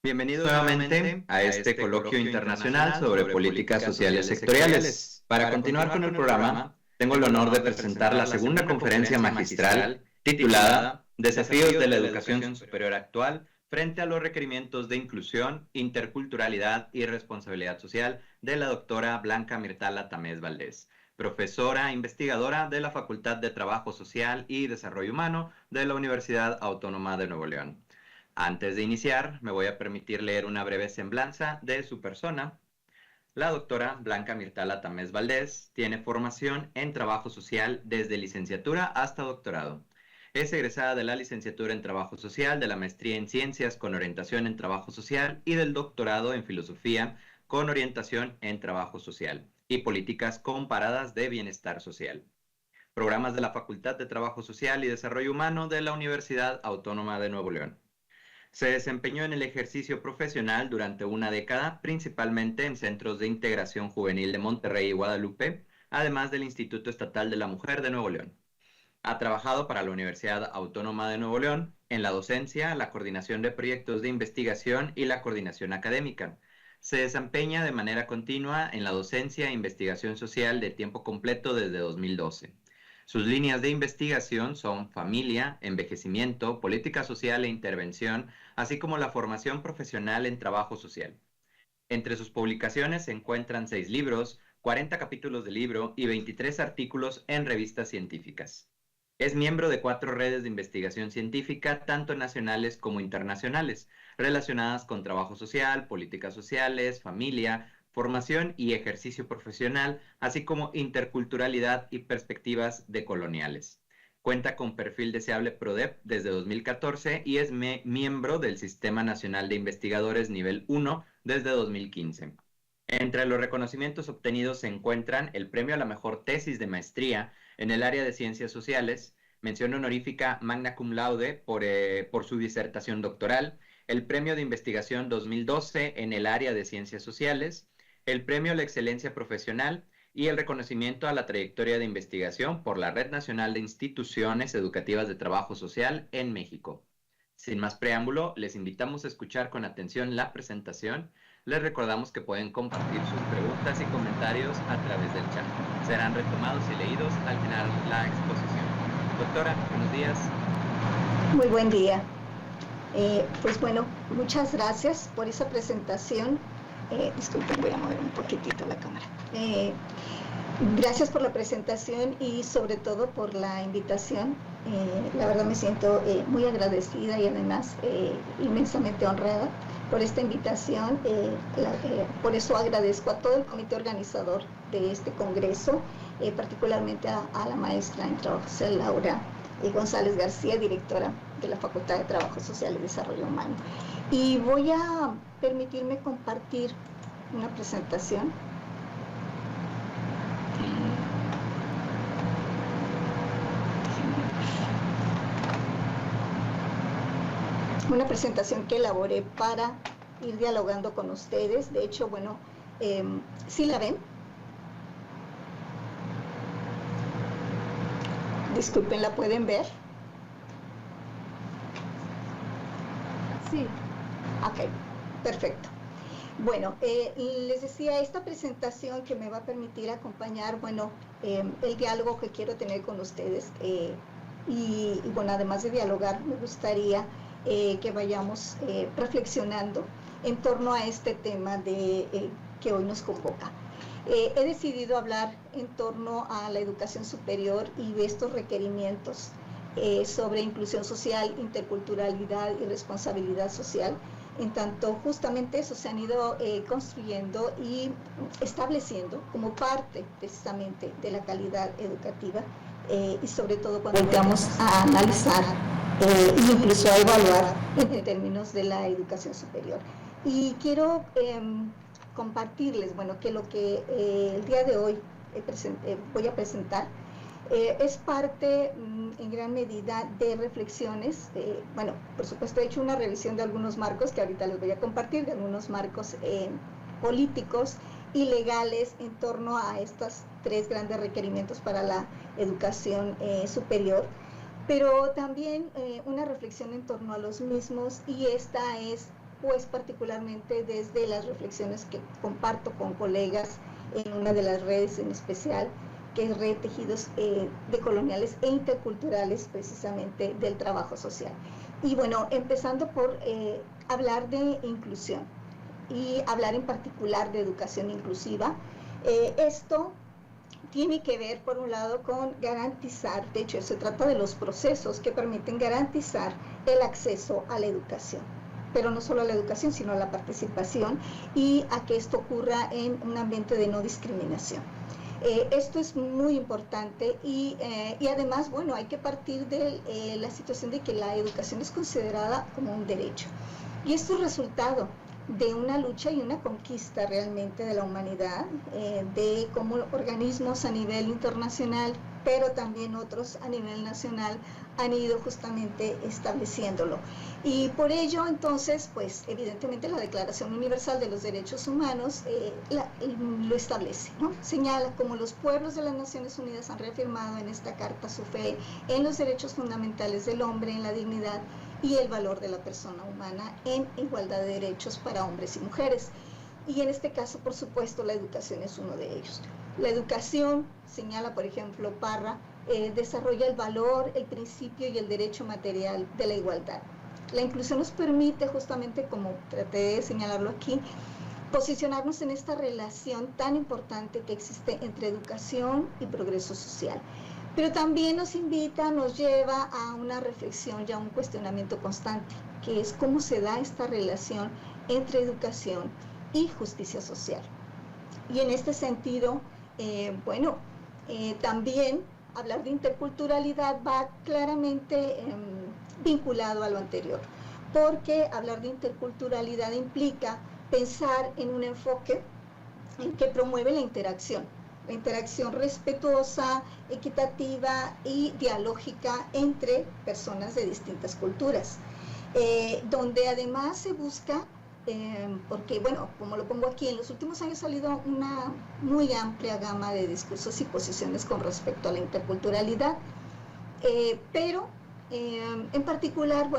Bienvenidos nuevamente a este coloquio internacional sobre políticas sociales sectoriales. Para continuar con el programa, tengo el honor de presentar la segunda conferencia magistral titulada Desafíos de la Educación Superior Actual frente a los requerimientos de inclusión, interculturalidad y responsabilidad social, de la doctora Blanca Mirtala Tamés Valdés, profesora investigadora de la Facultad de Trabajo Social y Desarrollo Humano de la Universidad Autónoma de Nuevo León. Antes de iniciar, me voy a permitir leer una breve semblanza de su persona. La doctora Blanca Mirtala Tamés Valdés tiene formación en trabajo social desde licenciatura hasta doctorado. Es egresada de la licenciatura en trabajo social, de la maestría en ciencias con orientación en trabajo social y del doctorado en filosofía con orientación en trabajo social y políticas comparadas de bienestar social. Programas de la Facultad de Trabajo Social y Desarrollo Humano de la Universidad Autónoma de Nuevo León. Se desempeñó en el ejercicio profesional durante una década, principalmente en centros de integración juvenil de Monterrey y Guadalupe, además del Instituto Estatal de la Mujer de Nuevo León. Ha trabajado para la Universidad Autónoma de Nuevo León en la docencia, la coordinación de proyectos de investigación y la coordinación académica. Se desempeña de manera continua en la docencia e investigación social de tiempo completo desde 2012. Sus líneas de investigación son familia, envejecimiento, política social e intervención, así como la formación profesional en trabajo social. Entre sus publicaciones se encuentran 6 libros, 40 capítulos de libro y 23 artículos en revistas científicas. Es miembro de 4 redes de investigación científica, tanto nacionales como internacionales, relacionadas con trabajo social, políticas sociales, familia, formación y ejercicio profesional, así como interculturalidad y perspectivas decoloniales. Cuenta con perfil deseable PRODEP desde 2014 y es miembro del Sistema Nacional de Investigadores Nivel 1 desde 2015. Entre los reconocimientos obtenidos se encuentran el premio a la mejor tesis de maestría en el área de ciencias sociales, mención honorífica magna cum laude por su disertación doctoral, el premio de investigación 2012 en el área de ciencias sociales, el premio a la excelencia profesional y el reconocimiento a la trayectoria de investigación por la Red Nacional de Instituciones Educativas de Trabajo Social en México. Sin más preámbulo, les invitamos a escuchar con atención la presentación. Les recordamos que pueden compartir sus preguntas y comentarios a través del chat. Serán retomados y leídos al final de la exposición. Doctora, buenos días. Muy buen día. Pues bueno, muchas gracias por esa presentación. Disculpen, voy a mover un poquitito la cámara. Gracias por la presentación y sobre todo por la invitación. La verdad me siento muy agradecida y además inmensamente honrada por esta invitación. Por eso agradezco a todo el comité organizador de este congreso, particularmente a la maestra en trabajo social Laura González García, directora de la Facultad de Trabajo Social y Desarrollo Humano. Y voy a permitirme compartir una presentación. Una presentación que elaboré para ir dialogando con ustedes. De hecho, bueno, ¿sí la ven? Disculpen, ¿la pueden ver? Sí. Ok, perfecto. Bueno, les decía, esta presentación que me va a permitir acompañar, bueno, el diálogo que quiero tener con ustedes. Y bueno, además de dialogar, me gustaría que vayamos reflexionando en torno a este tema que hoy nos convoca. He decidido hablar en torno a la educación superior y de estos requerimientos sobre inclusión social, interculturalidad y responsabilidad social. En tanto, justamente eso se han ido construyendo y estableciendo como parte precisamente de la calidad educativa y sobre todo cuando vamos a analizar e incluso a evaluar en términos de la educación superior. Y quiero compartirles, bueno, que lo que el día de hoy voy a presentar es parte en gran medida de reflexiones. Bueno, por supuesto he hecho una revisión de algunos marcos que ahorita les voy a compartir, de algunos marcos políticos y legales en torno a estos 3 grandes requerimientos para la educación superior, pero también una reflexión en torno a los mismos, y esta es pues particularmente desde las reflexiones que comparto con colegas en una de las redes en especial, que es Red Tejidos Decoloniales e Interculturales, precisamente del trabajo social. Y bueno, empezando por hablar de inclusión y hablar en particular de educación inclusiva. Esto tiene que ver, por un lado, con garantizar, de hecho, se trata de los procesos que permiten garantizar el acceso a la educación, pero no solo a la educación, sino a la participación y a que esto ocurra en un ambiente de no discriminación. Esto es muy importante y además, bueno, hay que partir de la situación de que la educación es considerada como un derecho. Y esto es resultado de una lucha y una conquista realmente de la humanidad, de cómo organismos a nivel internacional, pero también otros a nivel nacional, han ido justamente estableciéndolo. Y por ello, entonces, pues evidentemente la Declaración Universal de los Derechos Humanos lo establece, ¿no? Señala como los pueblos de las Naciones Unidas han reafirmado en esta carta su fe en los derechos fundamentales del hombre, en la dignidad y el valor de la persona humana en igualdad de derechos para hombres y mujeres. Y en este caso, por supuesto, la educación es uno de ellos. La educación, señala por ejemplo Parra, desarrolla el valor, el principio y el derecho material de la igualdad. La inclusión nos permite justamente, como traté de señalarlo aquí, posicionarnos en esta relación tan importante que existe entre educación y progreso social. Pero también nos invita, nos lleva a una reflexión y a un cuestionamiento constante, que es cómo se da esta relación entre educación y justicia social. Y en este sentido, también hablar de interculturalidad va claramente vinculado a lo anterior, porque hablar de interculturalidad implica pensar en un enfoque que promueve la interacción respetuosa, equitativa y dialógica entre personas de distintas culturas, donde además se busca, porque bueno, como lo pongo aquí, en los últimos años ha salido una muy amplia gama de discursos y posiciones con respecto a la interculturalidad, pero en particular,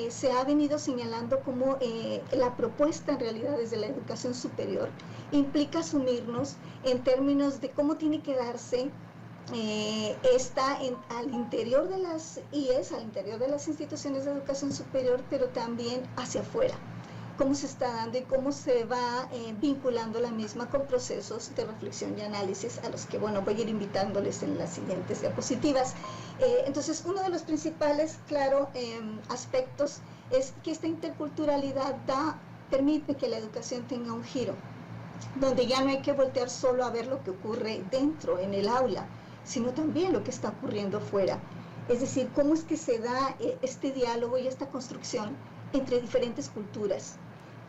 se ha venido señalando como la propuesta en realidad desde la educación superior implica asumirnos en términos de cómo tiene que darse al interior de las IES, al interior de las instituciones de educación superior, pero también hacia afuera. Cómo se está dando y cómo se va vinculando la misma con procesos de reflexión y análisis a los que, voy a ir invitándoles en las siguientes diapositivas. Entonces, uno de los principales, aspectos es que esta interculturalidad permite que la educación tenga un giro, donde ya no hay que voltear solo a ver lo que ocurre dentro, en el aula, sino también lo que está ocurriendo fuera. Es decir, cómo es que se da este diálogo y esta construcción entre diferentes culturas.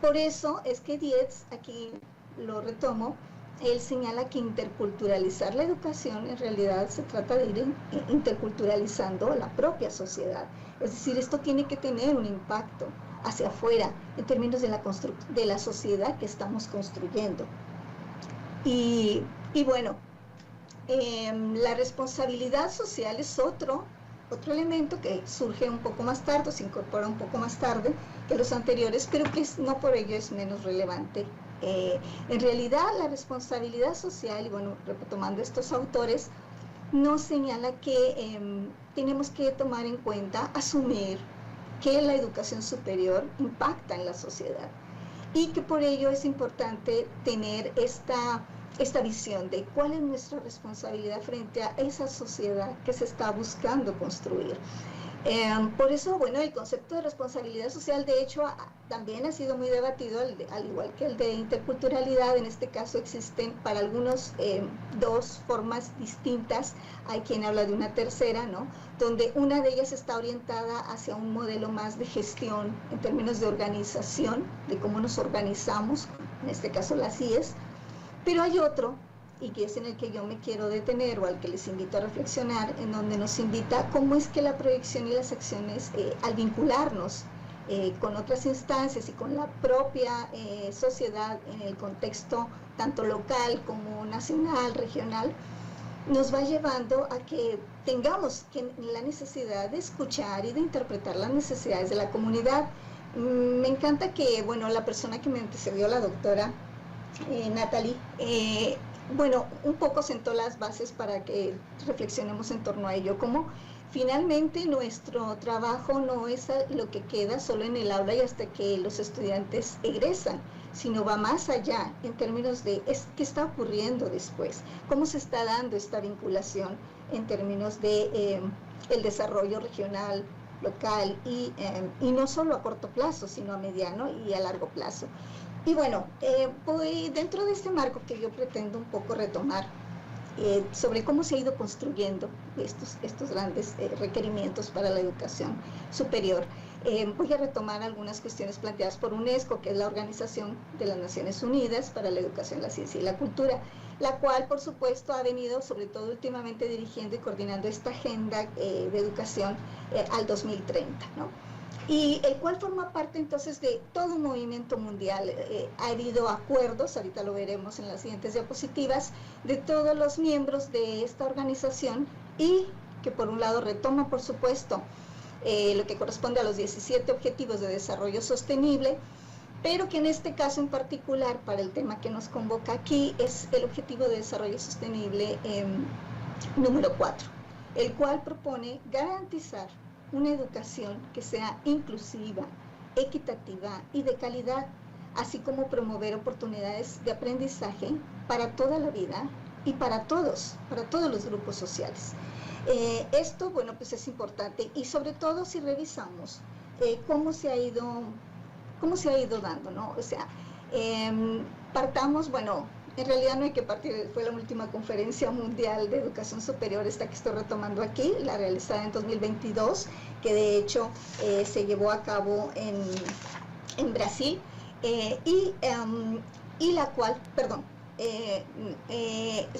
Por eso es que Dietz, aquí lo retomo, él señala que interculturalizar la educación en realidad se trata de ir interculturalizando la propia sociedad. Es decir, esto tiene que tener un impacto hacia afuera en términos de la sociedad que estamos construyendo. Y la responsabilidad social es otro elemento que surge un poco más tarde, se incorpora un poco más tarde que los anteriores, pero que no por ello es menos relevante. En realidad, la responsabilidad social, y retomando estos autores, nos señala que tenemos que tomar en cuenta, asumir que la educación superior impacta en la sociedad y que por ello es importante tener esta visión de cuál es nuestra responsabilidad frente a esa sociedad que se está buscando construir. Por eso, el concepto de responsabilidad social, de hecho, también ha sido muy debatido, al igual que el de interculturalidad. En este caso existen para algunos dos formas distintas. Hay quien habla de una tercera, ¿no?, donde una de ellas está orientada hacia un modelo más de gestión en términos de organización, de cómo nos organizamos, en este caso las IES. Pero hay otro, y que es en el que yo me quiero detener, o al que les invito a reflexionar, en donde nos invita cómo es que la proyección y las acciones, al vincularnos con otras instancias y con la propia sociedad en el contexto tanto local como nacional, regional, nos va llevando a que tengamos la necesidad de escuchar y de interpretar las necesidades de la comunidad. Me encanta que, bueno, la persona que me antecedió, la doctora Natalie, bueno, un poco sentó las bases para que reflexionemos en torno a ello, como finalmente nuestro trabajo no es lo que queda solo en el aula y hasta que los estudiantes egresan, sino va más allá en términos de qué está ocurriendo después, cómo se está dando esta vinculación en términos de el desarrollo regional, local y no solo a corto plazo, sino a mediano y a largo plazo. Y bueno, voy dentro de este marco que yo pretendo un poco retomar sobre cómo se ha ido construyendo estos grandes requerimientos para la educación superior. Voy a retomar algunas cuestiones planteadas por UNESCO, que es la Organización de las Naciones Unidas para la Educación, la Ciencia y la Cultura, la cual, por supuesto, ha venido, sobre todo últimamente, dirigiendo y coordinando esta agenda de educación al 2030, ¿no? Y el cual forma parte entonces de todo un movimiento mundial. Ha habido acuerdos, ahorita lo veremos en las siguientes diapositivas, de todos los miembros de esta organización y que por un lado retoma, por supuesto, lo que corresponde a los 17 Objetivos de Desarrollo Sostenible, pero que en este caso en particular, para el tema que nos convoca aquí, es el Objetivo de Desarrollo Sostenible número 4, el cual propone garantizar una educación que sea inclusiva, equitativa y de calidad, así como promover oportunidades de aprendizaje para toda la vida y para todos los grupos sociales. Esto, bueno, pues es importante y sobre todo si revisamos cómo se ha ido dando, ¿no? O sea, partamos, bueno, en realidad no hay que partir, fue la última conferencia mundial de educación superior, esta que estoy retomando aquí, la realizada en 2022, que de hecho se llevó a cabo en Brasil, y la cual, perdón,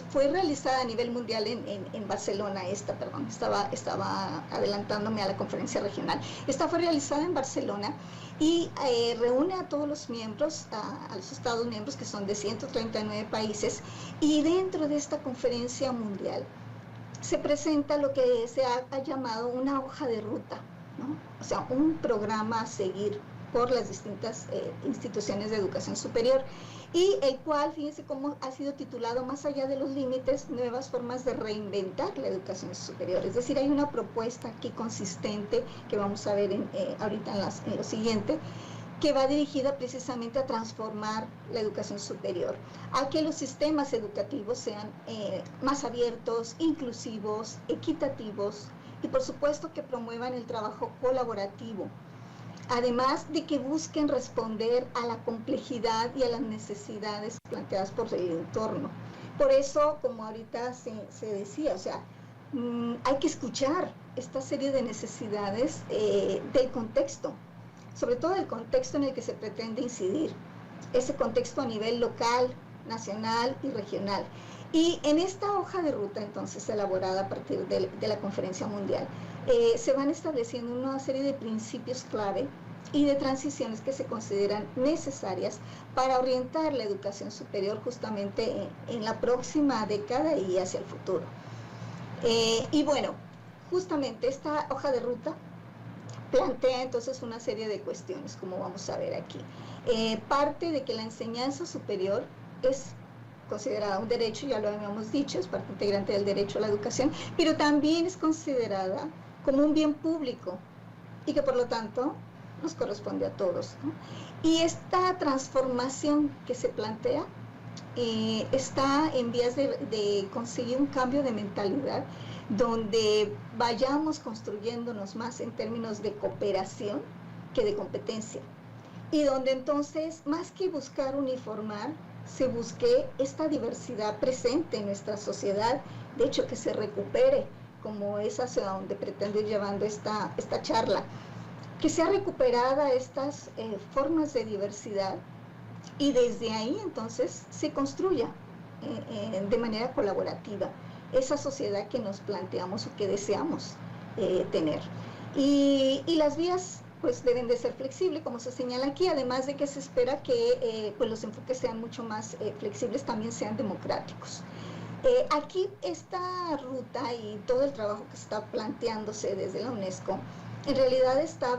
fue realizada a nivel mundial en Barcelona, estaba adelantándome a la conferencia regional. Esta fue realizada en Barcelona y reúne a todos los miembros, a los estados miembros, que son de 139 países, y dentro de esta conferencia mundial se presenta lo que se ha llamado una hoja de ruta, ¿no? O sea, un programa a seguir por las distintas instituciones de educación superior, y el cual, fíjense cómo ha sido titulado Más allá de los límites, nuevas formas de reinventar la educación superior. Es decir, hay una propuesta aquí consistente que vamos a ver ahorita en lo siguiente, que va dirigida precisamente a transformar la educación superior, a que los sistemas educativos sean más abiertos, inclusivos, equitativos y por supuesto que promuevan el trabajo colaborativo, además de que busquen responder a la complejidad y a las necesidades planteadas por el entorno. Por eso, como ahorita se decía, o sea, hay que escuchar esta serie de necesidades del contexto, sobre todo el contexto en el que se pretende incidir, ese contexto a nivel local, nacional y regional. Y en esta hoja de ruta, entonces, elaborada a partir de la conferencia mundial, se van estableciendo una serie de principios clave y de transiciones que se consideran necesarias para orientar la educación superior justamente en la próxima década y hacia el futuro. Y bueno, justamente esta hoja de ruta plantea entonces una serie de cuestiones, como vamos a ver aquí. Parte de que la enseñanza superior es considerada un derecho, ya lo habíamos dicho, es parte integrante del derecho a la educación, pero también es considerada como un bien público y que por lo tanto nos corresponde a todos, ¿no? Y esta transformación que se plantea está en vías de conseguir un cambio de mentalidad donde vayamos construyéndonos más en términos de cooperación que de competencia, y donde entonces, más que buscar uniformar, se busque esta diversidad presente en nuestra sociedad, de hecho que se recupere, como es hacia donde pretendo ir llevando esta charla, que sea recuperada estas formas de diversidad, y desde ahí entonces se construya de manera colaborativa esa sociedad que nos planteamos o que deseamos tener. Y las vías pues deben de ser flexibles, como se señala aquí, además de que se espera que pues los enfoques sean mucho más flexibles, también sean democráticos. Aquí esta ruta y todo el trabajo que está planteándose desde la UNESCO en realidad está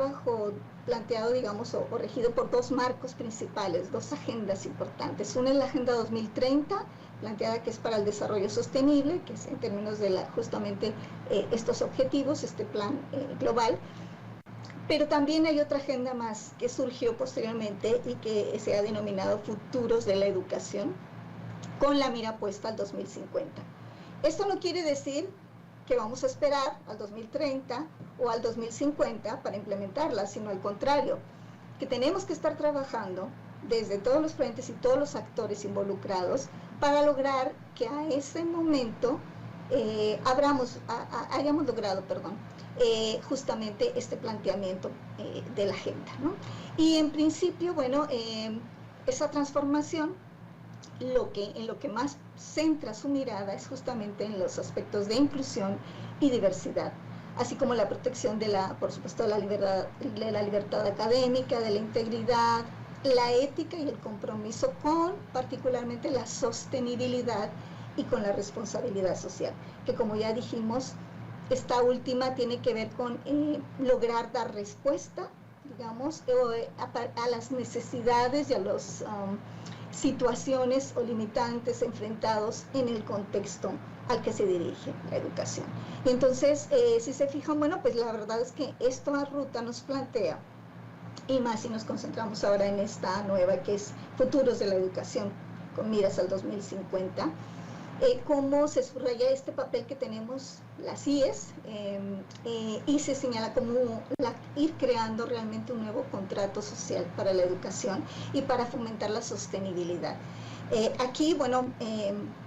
planteado, digamos, o regido por dos marcos principales, dos agendas importantes. Una es la Agenda 2030, planteada que es para el desarrollo sostenible, que es en términos de justamente estos objetivos, este plan global. Pero también hay otra agenda más que surgió posteriormente y que se ha denominado Futuros de la Educación, con la mira puesta al 2050. Esto no quiere decir que vamos a esperar al 2030 o al 2050 para implementarla, sino al contrario, que tenemos que estar trabajando desde todos los frentes y todos los actores involucrados para lograr que a ese momento hayamos logrado, justamente este planteamiento de la agenda, ¿no? Y en principio, bueno, esa transformación en lo que más centra su mirada es justamente en los aspectos de inclusión y diversidad, así como la protección por supuesto, de la libertad académica, de la integridad, la ética y el compromiso con particularmente la sostenibilidad y con la responsabilidad social, que como ya dijimos, esta última tiene que ver con lograr dar respuesta, digamos, a las necesidades y a las situaciones o limitantes enfrentados en el contexto al que se dirige la educación. Y entonces, si se fijan, bueno, pues la verdad es que esta ruta nos plantea, y más si nos concentramos ahora en esta nueva que es Futuros de la Educación, con miras al 2050, cómo se subraya este papel que tenemos las IES y se señala como ir creando realmente un nuevo contrato social para la educación y para fomentar la sostenibilidad. Aquí, bueno,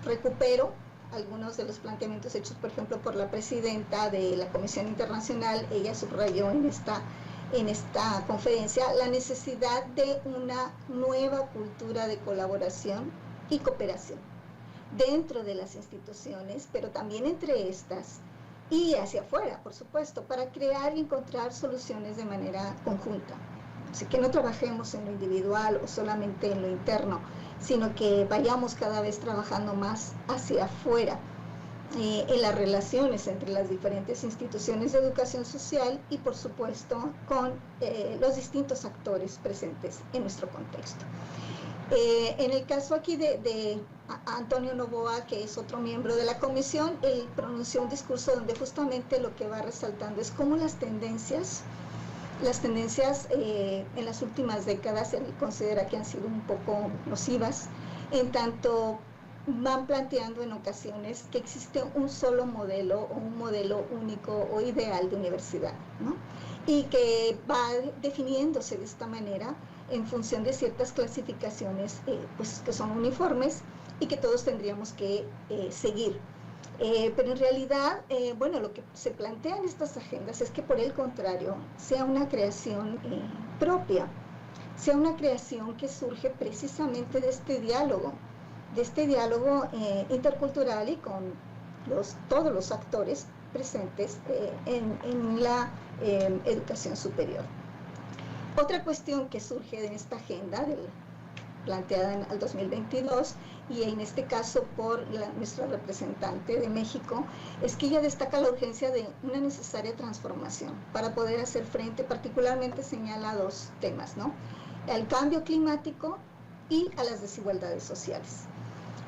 recupero algunos de los planteamientos hechos, por ejemplo, por la presidenta de la Comisión Internacional. Ella subrayó en esta conferencia la necesidad de una nueva cultura de colaboración y cooperación dentro de las instituciones, pero también entre estas y hacia afuera, por supuesto, para crear y encontrar soluciones de manera conjunta. Así que no trabajemos en lo individual o solamente en lo interno, sino que vayamos cada vez trabajando más hacia afuera, en las relaciones entre las diferentes instituciones de educación social y, por supuesto, con los distintos actores presentes en nuestro contexto. En el caso aquí de Antonio Noboa, que es otro miembro de la comisión, él pronunció un discurso donde justamente lo que va resaltando es cómo las tendencias en las últimas décadas él considera que han sido un poco nocivas, en tanto van planteando en ocasiones que existe un solo modelo o un modelo único o ideal de universidad, ¿no? Y que va definiéndose de esta manera en función de ciertas clasificaciones pues, que son uniformes y que todos tendríamos que seguir. Pero en realidad, bueno, lo que se plantea en estas agendas es que por el contrario, sea una creación propia, sea una creación que surge precisamente de este diálogo intercultural y con todos los actores presentes en la educación superior. Otra cuestión que surge en esta agenda planteada al 2022 y en este caso por nuestra representante de México, es que ella destaca la urgencia de una necesaria transformación para poder hacer frente, particularmente señala dos temas, ¿no? Al cambio climático y a las desigualdades sociales.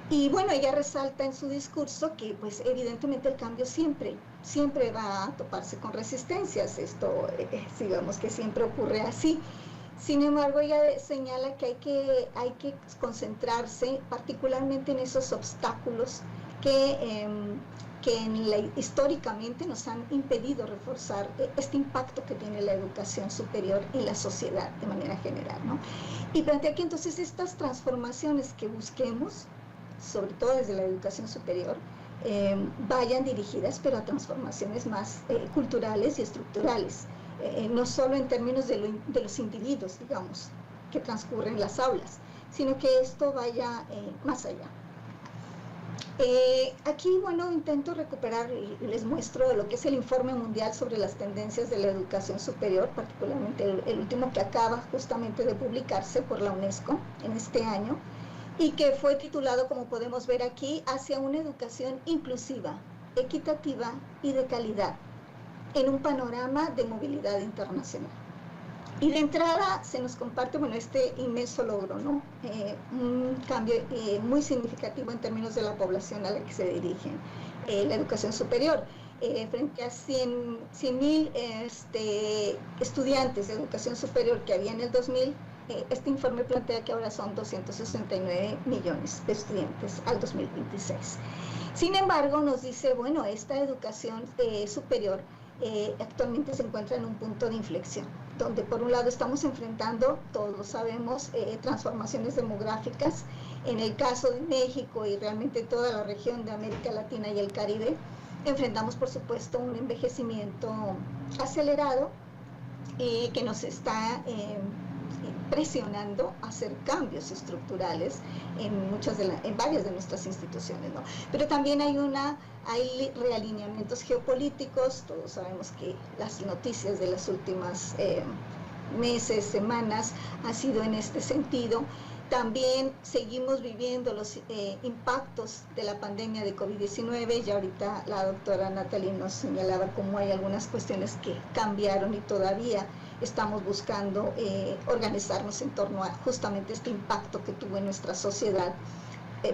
Y bueno, ella resalta en su discurso que pues evidentemente el cambio siempre va a toparse con resistencias, esto digamos que siempre ocurre así. Sin embargo, ella señala que hay que concentrarse particularmente en esos obstáculos que históricamente nos han impedido reforzar este impacto que tiene la educación superior en la sociedad de manera general, ¿no? Y plantea que entonces estas transformaciones que busquemos, sobre todo desde la educación superior, vayan dirigidas, pero a transformaciones más culturales y estructurales, no solo en términos de los individuos, digamos, que transcurren las aulas, sino que esto vaya más allá. Aquí, bueno, intento recuperar y les muestro lo que es el Informe Mundial sobre las Tendencias de la Educación Superior, particularmente el último que acaba justamente de publicarse por la UNESCO en este año, y que fue titulado, como podemos ver aquí, Hacia una educación inclusiva, equitativa y de calidad. en un panorama de movilidad internacional. Y de entrada se nos comparte, bueno, este inmenso logro, ¿no? Un cambio muy significativo en términos de la población a la que se dirige la educación superior. Frente a 100.000 estudiantes de educación superior que había en el 2000, este informe plantea que ahora son 269 millones de estudiantes al 2026. Sin embargo, nos dice, bueno, esta educación superior actualmente se encuentra en un punto de inflexión, donde por un lado estamos enfrentando, todos lo sabemos, transformaciones demográficas. En el caso de México y realmente toda la región de América Latina y el Caribe, enfrentamos por supuesto un envejecimiento acelerado que nos está presionando a hacer cambios estructurales en varias de nuestras instituciones, ¿no? Pero también hay realineamientos geopolíticos. Todos sabemos que las noticias de las últimas meses, semanas, ha sido en este sentido. También seguimos viviendo los impactos de la pandemia de COVID-19. Ya ahorita la doctora Natalie nos señalaba cómo hay algunas cuestiones que cambiaron y todavía estamos buscando organizarnos en torno a justamente este impacto que tuvo en nuestra sociedad.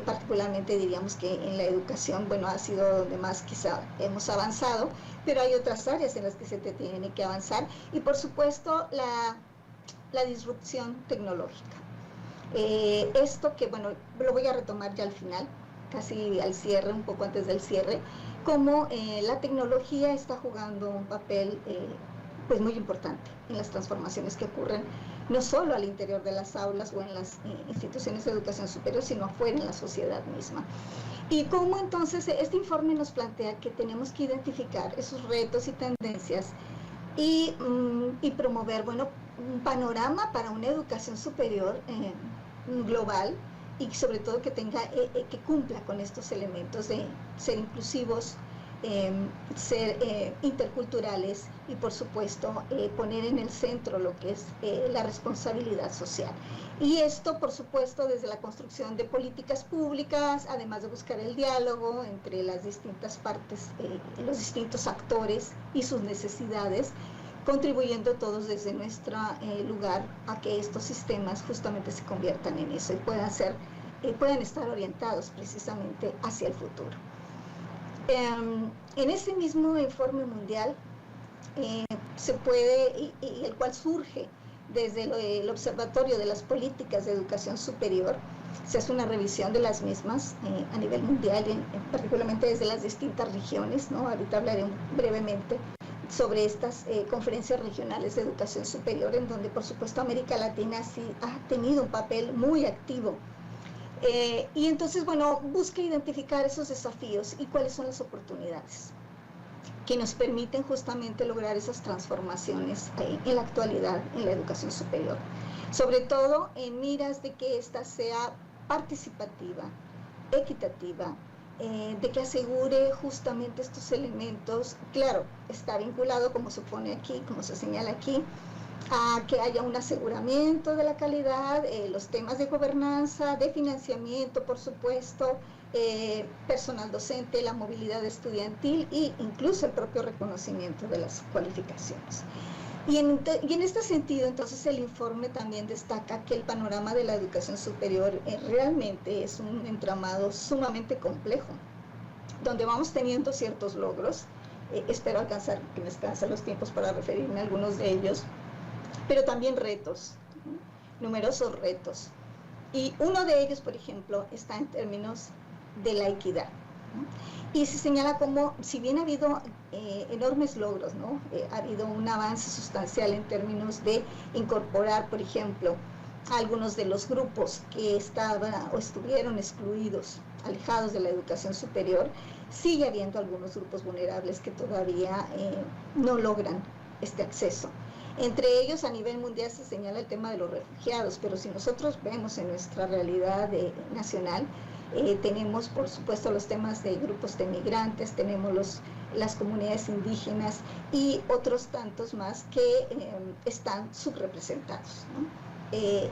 Particularmente diríamos que en la educación, bueno, ha sido donde más quizá hemos avanzado, pero hay otras áreas en las que se tiene que avanzar, y por supuesto la disrupción tecnológica. Esto que, bueno, lo voy a retomar ya al final, casi al cierre, un poco antes del cierre, cómo la tecnología está jugando un papel pues muy importante en las transformaciones que ocurren no solo al interior de las aulas o en las instituciones de educación superior, sino afuera en la sociedad misma. Y cómo entonces este informe nos plantea que tenemos que identificar esos retos y tendencias y promover, bueno, un panorama para una educación superior global, y sobre todo que cumpla con estos elementos de ser inclusivos, ser interculturales y por supuesto poner en el centro lo que es la responsabilidad social. Y esto por supuesto desde la construcción de políticas públicas, además de buscar el diálogo entre las distintas partes, los distintos actores y sus necesidades, contribuyendo todos desde nuestro lugar a que estos sistemas justamente se conviertan en eso y puedan estar orientados precisamente hacia el futuro. En ese mismo informe mundial se puede, y el cual surge desde el Observatorio de las Políticas de Educación Superior, se hace una revisión de las mismas a nivel mundial, particularmente desde las distintas regiones, ¿no? Ahorita hablaré brevemente sobre estas conferencias regionales de educación superior, en donde por supuesto América Latina sí ha tenido un papel muy activo. Y entonces, bueno, busca identificar esos desafíos y cuáles son las oportunidades que nos permiten justamente lograr esas transformaciones en la actualidad en la educación superior. Sobre todo en miras de que ésta sea participativa, equitativa, de que asegure justamente estos elementos. Claro, está vinculado, como se pone aquí, como se señala aquí, a que haya un aseguramiento de la calidad, los temas de gobernanza, de financiamiento, por supuesto, personal docente, la movilidad estudiantil e incluso el propio reconocimiento de las cualificaciones. Y en este sentido, entonces, el informe también destaca que el panorama de la educación superior realmente es un entramado sumamente complejo, donde vamos teniendo ciertos logros. Espero que me alcancen los tiempos para referirme a algunos de ellos, pero también retos, numerosos retos. Y uno de ellos, por ejemplo, está en términos de la equidad, ¿no? Y se señala como, si bien ha habido enormes logros, ¿no? Ha habido un avance sustancial en términos de incorporar, por ejemplo, a algunos de los grupos que estaban o estuvieron excluidos, alejados de la educación superior, sigue habiendo algunos grupos vulnerables que todavía no logran este acceso. Entre ellos, a nivel mundial se señala el tema de los refugiados, pero si nosotros vemos en nuestra realidad nacional, tenemos por supuesto los temas de grupos de migrantes, tenemos las comunidades indígenas y otros tantos más que están subrepresentados, ¿no?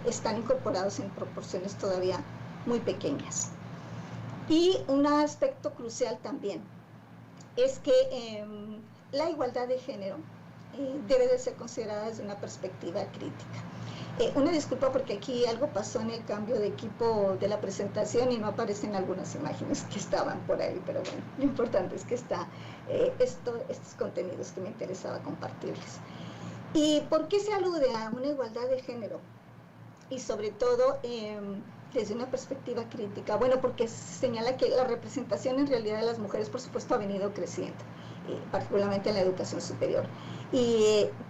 Están incorporados en proporciones todavía muy pequeñas. Y un aspecto crucial también es que la igualdad de género debe de ser considerada desde una perspectiva crítica. Una disculpa porque aquí algo pasó en el cambio de equipo de la presentación y no aparecen algunas imágenes que estaban por ahí, pero bueno, lo importante es que está estos contenidos que me interesaba compartirles. ¿Y por qué se alude a una igualdad de género? Y sobre todo desde una perspectiva crítica. Bueno, porque señala que la representación en realidad de las mujeres, por supuesto, ha venido creciendo, particularmente en la educación superior.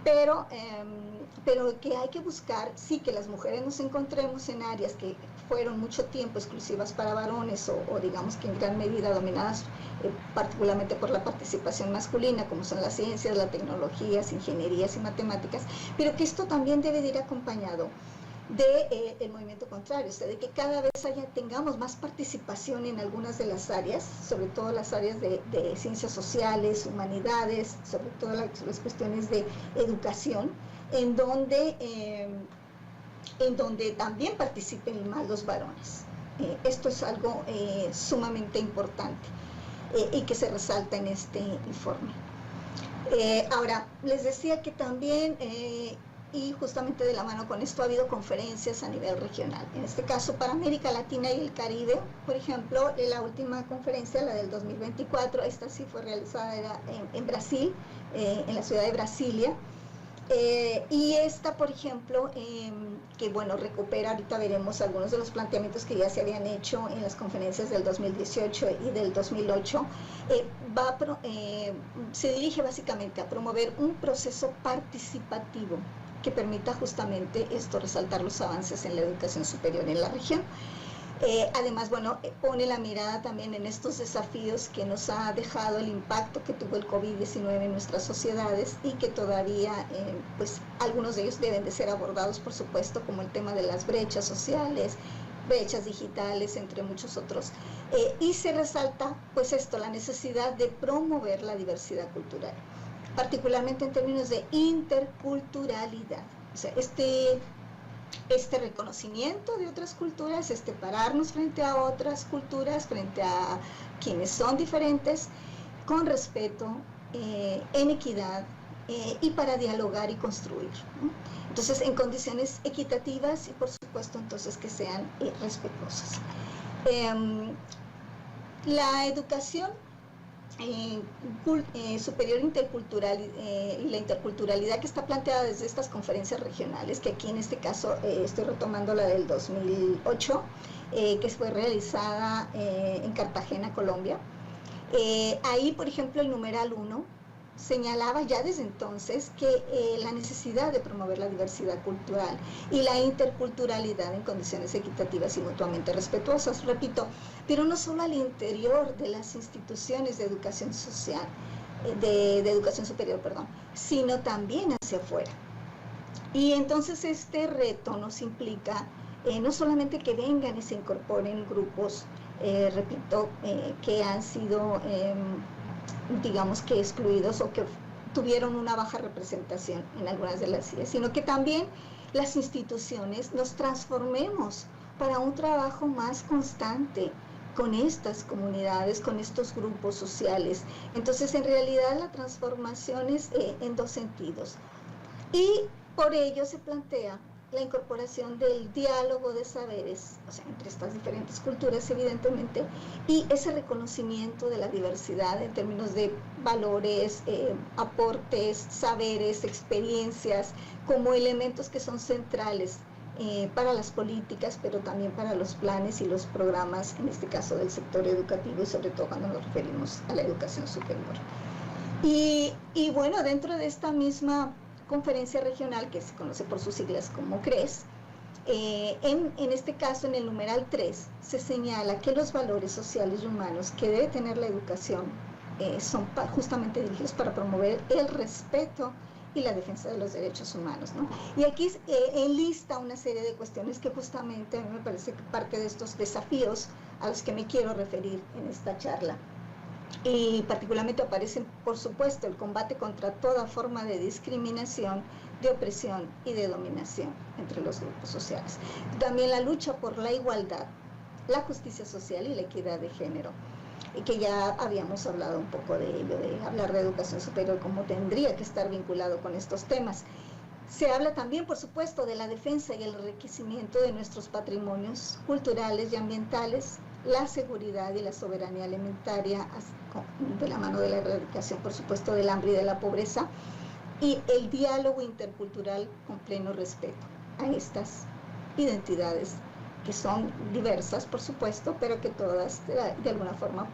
Pero que hay que buscar, sí, que las mujeres nos encontremos en áreas que fueron mucho tiempo exclusivas para varones o digamos que en gran medida dominadas particularmente por la participación masculina, como son las ciencias, las tecnologías, ingenierías y matemáticas, pero que esto también debe de ir acompañado del movimiento contrario, o sea, de que cada vez tengamos más participación en algunas de las áreas, sobre todo las áreas de ciencias sociales, humanidades, sobre todo las cuestiones de educación, en donde también participen más los varones. Esto es algo sumamente importante y que se resalta en este informe. Ahora, les decía que también, y justamente de la mano con esto, ha habido conferencias a nivel regional. En este caso, para América Latina y el Caribe, por ejemplo, la última conferencia, la del 2024, esta sí fue realizada en Brasil, en la ciudad de Brasilia. Y esta, por ejemplo, que bueno, recupera, ahorita veremos algunos de los planteamientos que ya se habían hecho en las conferencias del 2018 y del 2008, se dirige básicamente a promover un proceso participativo que permita justamente esto, resaltar los avances en la educación superior en la región. Además, bueno, pone la mirada también en estos desafíos que nos ha dejado el impacto que tuvo el COVID-19 en nuestras sociedades y que todavía, pues, algunos de ellos deben de ser abordados, por supuesto, como el tema de las brechas sociales, brechas digitales, entre muchos otros. Y se resalta, pues, la necesidad de promover la diversidad cultural, particularmente en términos de interculturalidad. O sea, este reconocimiento de otras culturas, pararnos frente a otras culturas, frente a quienes son diferentes, con respeto, en equidad y para dialogar y construir, ¿no? Entonces, en condiciones equitativas y, por supuesto, entonces que sean respetuosas. La educación superior intercultural y la interculturalidad que está planteada desde estas conferencias regionales, que aquí en este caso estoy retomando la del 2008, que fue realizada en Cartagena, Colombia. Ahí, por ejemplo, el numeral 1 señalaba ya desde entonces que la necesidad de promover la diversidad cultural y la interculturalidad en condiciones equitativas y mutuamente respetuosas, repito, pero no solo al interior de las instituciones de educación social, de educación superior, perdón, sino también hacia afuera. Y entonces este reto nos implica no solamente que vengan y se incorporen grupos, repito, que han sido digamos que excluidos o que tuvieron una baja representación en algunas de las IES, sino que también las instituciones nos transformemos para un trabajo más constante con estas comunidades, con estos grupos sociales. Entonces, en realidad, la transformación es en dos sentidos. Y por ello se plantea la incorporación del diálogo de saberes, o sea, entre estas diferentes culturas, evidentemente, y ese reconocimiento de la diversidad en términos de valores, aportes, saberes, experiencias, como elementos que son centrales para las políticas, pero también para los planes y los programas, en este caso del sector educativo y sobre todo cuando nos referimos a la educación superior. Y bueno, dentro de esta misma conferencia regional, que se conoce por sus siglas como CRES, en este caso, en el numeral 3, se señala que los valores sociales y humanos que debe tener la educación son justamente dirigidos para promover el respeto y la defensa de los derechos humanos, ¿no? Y aquí enlista una serie de cuestiones que justamente a mí me parece que parte de estos desafíos a los que me quiero referir en esta charla. Y particularmente aparecen, por supuesto, el combate contra toda forma de discriminación, de opresión y de dominación entre los grupos sociales. También la lucha por la igualdad, la justicia social y la equidad de género. que ya habíamos hablado un poco de ello, de hablar de educación superior, cómo tendría que estar vinculado con estos temas. Se habla también, por supuesto, de la defensa y el enriquecimiento de nuestros patrimonios culturales y ambientales, la seguridad y la soberanía alimentaria, de la mano de la erradicación, por supuesto, del hambre y de la pobreza, y el diálogo intercultural con pleno respeto a estas identidades que son diversas, por supuesto, pero que todas de alguna forma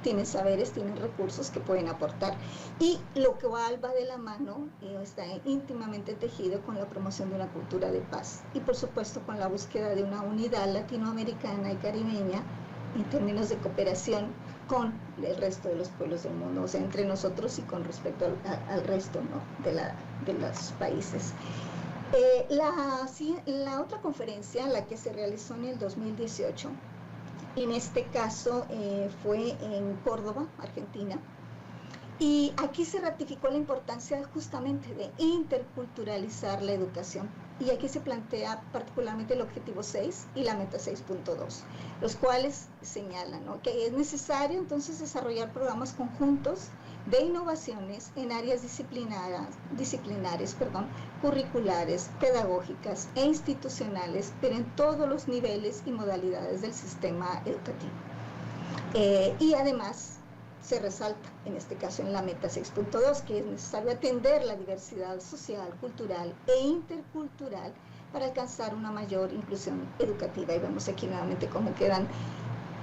tienen saberes, tienen recursos que pueden aportar. Y lo que va de la mano está íntimamente tejido con la promoción de una cultura de paz y, por supuesto, con la búsqueda de una unidad latinoamericana y caribeña en términos de cooperación con el resto de los pueblos del mundo, o sea, entre nosotros y con respecto al resto, ¿no?, de los países. La otra conferencia, la que se realizó en el 2018, en este caso fue en Córdoba, Argentina, y aquí se ratificó la importancia justamente de interculturalizar la educación, y aquí se plantea particularmente el objetivo 6 y la meta 6.2, los cuales señalan, ¿no?, que es necesario entonces desarrollar programas conjuntos de innovaciones en áreas disciplinares, curriculares, pedagógicas e institucionales, pero en todos los niveles y modalidades del sistema educativo. Y además se resalta, en este caso en la meta 6.2, que es necesario atender la diversidad social, cultural e intercultural para alcanzar una mayor inclusión educativa. Y vemos aquí nuevamente cómo quedan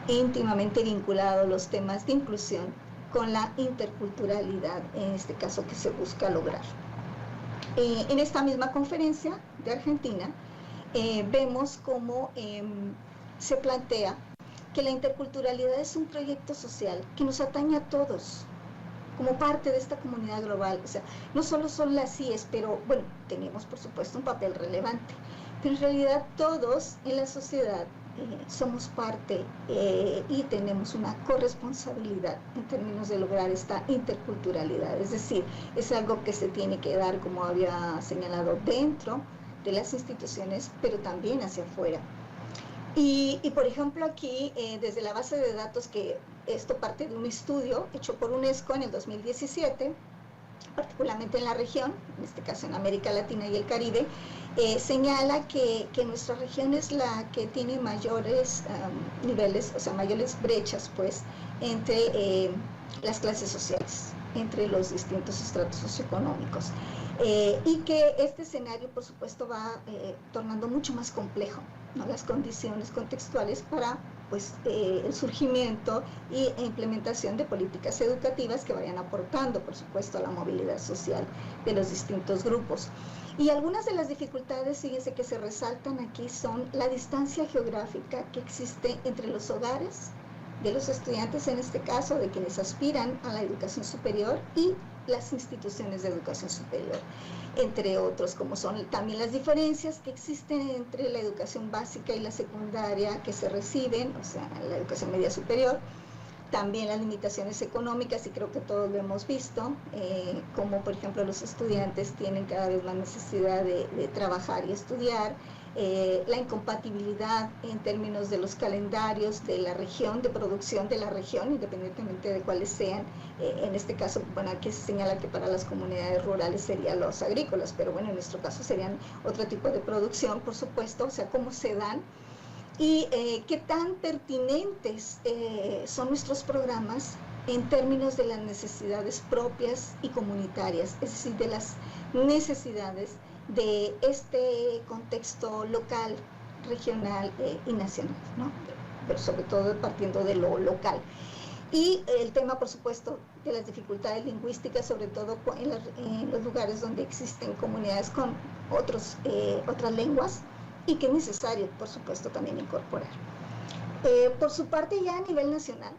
íntimamente vinculados los temas de inclusión con la interculturalidad, en este caso, que se busca lograr. En esta misma conferencia de Argentina, vemos cómo se plantea que la interculturalidad es un proyecto social que nos atañe a todos, como parte de esta comunidad global. O sea, no solo son las CIES, pero bueno, tenemos por supuesto un papel relevante, pero en realidad todos en la sociedad somos parte y tenemos una corresponsabilidad en términos de lograr esta interculturalidad. Es decir, es algo que se tiene que dar, como había señalado, dentro de las instituciones, pero también hacia afuera. Y por ejemplo aquí, desde la base de datos, que esto parte de un estudio hecho por UNESCO en el 2017, particularmente en la región, en este caso en América Latina y el Caribe, señala que nuestra región es la que tiene mayores niveles, o sea, mayores brechas, pues, entre las clases sociales, entre los distintos estratos socioeconómicos, y que este escenario, por supuesto, va tornando mucho más complejo, ¿no?, las condiciones contextuales para, pues, el surgimiento e implementación de políticas educativas que vayan aportando, por supuesto, a la movilidad social de los distintos grupos. Y algunas de las dificultades, fíjense, que se resaltan aquí son la distancia geográfica que existe entre los hogares de los estudiantes, en este caso, de quienes aspiran a la educación superior, y las instituciones de educación superior, entre otros, como son también las diferencias que existen entre la educación básica y la secundaria que se reciben, o sea, la educación media superior, también las limitaciones económicas, y creo que todos lo hemos visto, como por ejemplo los estudiantes tienen cada vez más necesidad de trabajar y estudiar, la incompatibilidad en términos de los calendarios de la región, de producción de la región, independientemente de cuáles sean. En este caso, bueno, aquí se señala que para las comunidades rurales serían los agrícolas, pero bueno, en nuestro caso serían otro tipo de producción, por supuesto, o sea, cómo se dan y qué tan pertinentes son nuestros programas en términos de las necesidades propias y comunitarias, es decir, de las necesidades de este contexto local, regional y nacional, ¿no?, pero sobre todo partiendo de lo local. Y el tema, por supuesto, de las dificultades lingüísticas, sobre todo en los lugares donde existen comunidades con otras lenguas, y que es necesario, por supuesto, también incorporar. Por su parte, ya a nivel nacional,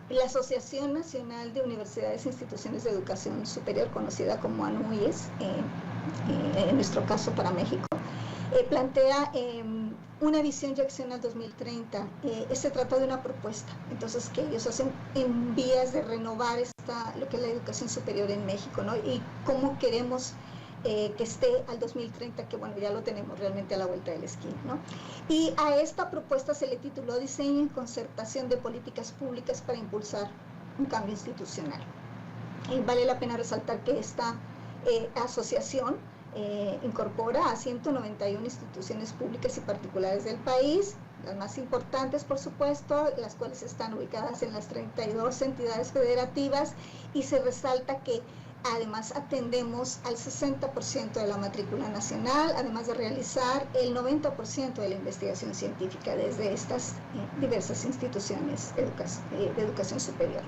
la Asociación Nacional de Universidades e Instituciones de Educación Superior, conocida como ANUIES, en nuestro caso para México, plantea una visión y acción al 2030. Se trata de una propuesta, entonces, que ellos hacen en vías de renovar lo que es la educación superior en México, ¿no?, y cómo queremos que esté al 2030, que bueno, ya lo tenemos realmente a la vuelta de la esquina, ¿no? Y a esta propuesta se le tituló Diseño y concertación de políticas públicas para impulsar un cambio institucional. Y vale la pena resaltar que esta asociación incorpora a 191 instituciones públicas y particulares del país, las más importantes, por supuesto, las cuales están ubicadas en las 32 entidades federativas, y se resalta que además atendemos al 60% de la matrícula nacional, además de realizar el 90% de la investigación científica desde estas diversas instituciones de educación superior.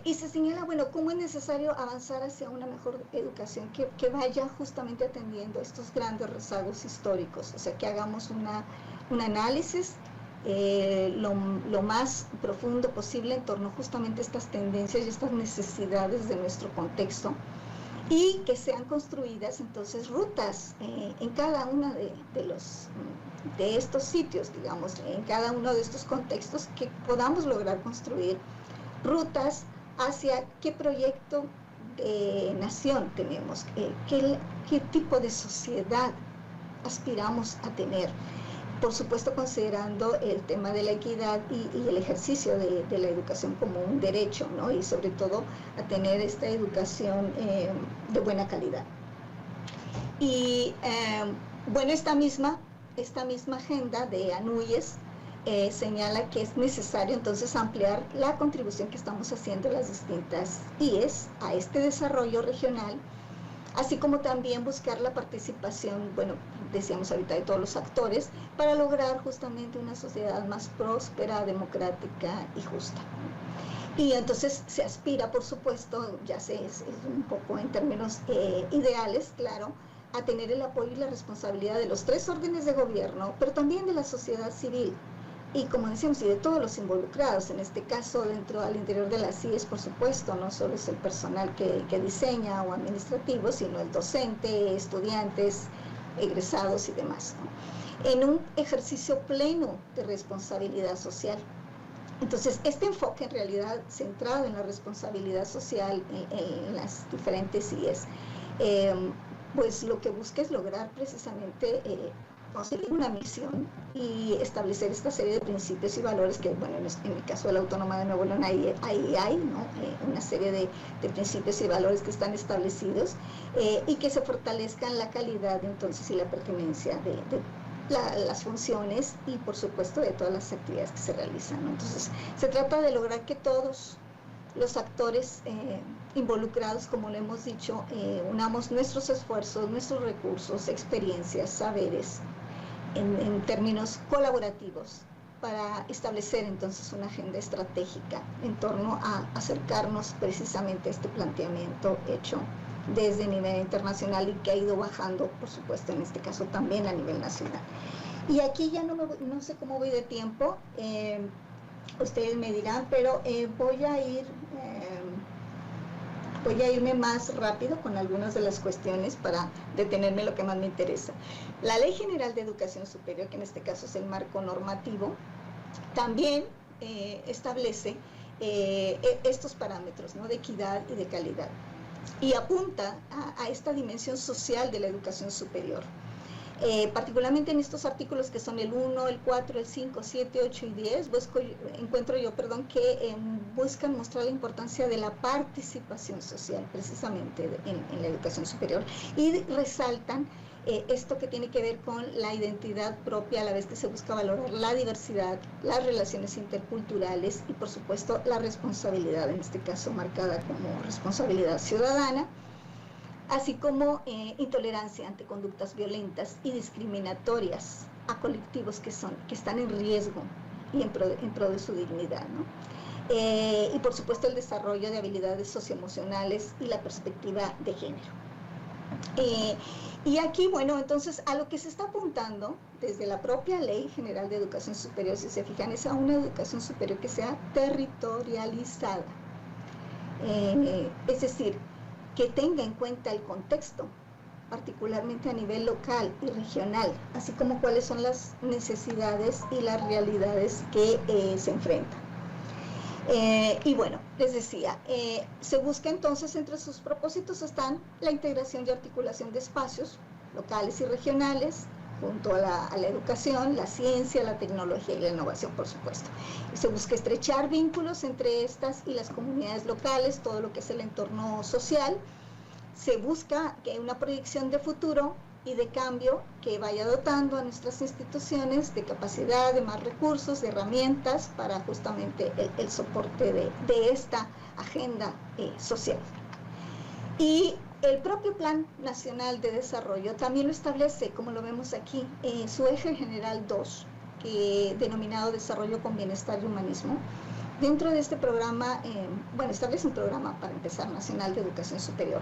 Y se señala, bueno, cómo es necesario avanzar hacia una mejor educación que vaya justamente atendiendo estos grandes rezagos históricos, o sea, que hagamos un análisis lo más profundo posible en torno justamente a estas tendencias y estas necesidades de nuestro contexto, y que sean construidas entonces rutas en cada uno de estos sitios, digamos, en cada uno de estos contextos, que podamos lograr construir rutas hacia qué proyecto de nación tenemos, qué tipo de sociedad aspiramos a tener. Por supuesto, considerando el tema de la equidad y el ejercicio de la educación como un derecho, ¿no? Y sobre todo a tener esta educación de buena calidad. Y bueno, esta misma agenda de ANUYES señala que es necesario entonces ampliar la contribución que estamos haciendo las distintas IES a este desarrollo regional, así como también buscar la participación, bueno, decíamos ahorita, de todos los actores, para lograr justamente una sociedad más próspera, democrática y justa. Y entonces se aspira, por supuesto, es un poco en términos ideales, claro, a tener el apoyo y la responsabilidad de los 3 órdenes de gobierno, pero también de la sociedad civil, y como decíamos, y de todos los involucrados, en este caso al interior de las CIES, por supuesto, no solo es el personal que diseña o administrativo, sino el docente, estudiantes, egresados y demás, ¿no? En un ejercicio pleno de responsabilidad social. Entonces, este enfoque en realidad centrado en la responsabilidad social en las diferentes CIES, pues lo que busca es lograr precisamente conseguir una misión y establecer esta serie de principios y valores que, bueno, en el caso de la Autónoma de Nuevo León, ahí hay, ¿no? Una serie de principios y valores que están establecidos y que se fortalezcan la calidad entonces y la pertinencia de las funciones y, por supuesto, de todas las actividades que se realizan, ¿no? Entonces, se trata de lograr que todos los actores involucrados, como lo hemos dicho, unamos nuestros esfuerzos, nuestros recursos, experiencias, saberes, en términos colaborativos, para establecer entonces una agenda estratégica en torno a acercarnos precisamente a este planteamiento hecho desde nivel internacional y que ha ido bajando, por supuesto, en este caso también a nivel nacional. Y aquí ya no sé cómo voy de tiempo, ustedes me dirán, pero voy a irme más rápido con algunas de las cuestiones para detenerme en lo que más me interesa. La Ley General de Educación Superior, que en este caso es el marco normativo, también establece estos parámetros, ¿no?, de equidad y de calidad, y apunta a esta dimensión social de la educación superior. Particularmente en estos artículos que son el 1, el 4, el 5, 7, 8 y 10, encuentro yo que buscan mostrar la importancia de la participación social precisamente en la educación superior, y resaltan esto que tiene que ver con la identidad propia, a la vez que se busca valorar la diversidad, las relaciones interculturales y, por supuesto, la responsabilidad, en este caso marcada como responsabilidad ciudadana, así como intolerancia ante conductas violentas y discriminatorias a colectivos que están en riesgo y en pro de su dignidad, ¿no? Y por supuesto el desarrollo de habilidades socioemocionales y la perspectiva de género. Y aquí, bueno, entonces a lo que se está apuntando desde la propia Ley General de Educación Superior, si se fijan, es a una educación superior que sea territorializada, es decir, que tenga en cuenta el contexto, particularmente a nivel local y regional, así como cuáles son las necesidades y las realidades que se enfrentan. Y bueno, les decía, se busca entonces, entre sus propósitos están la integración y articulación de espacios locales y regionales, junto a la educación, la ciencia, la tecnología y la innovación, por supuesto. Y se busca estrechar vínculos entre estas y las comunidades locales, todo lo que es el entorno social. Se busca que una proyección de futuro y de cambio que vaya dotando a nuestras instituciones de capacidad, de más recursos, de herramientas para justamente el soporte de esta agenda social. Y el propio Plan Nacional de Desarrollo también lo establece, como lo vemos aquí, su eje general 2, denominado Desarrollo con Bienestar y Humanismo. Dentro de este programa, establece un programa, para empezar, nacional de educación superior,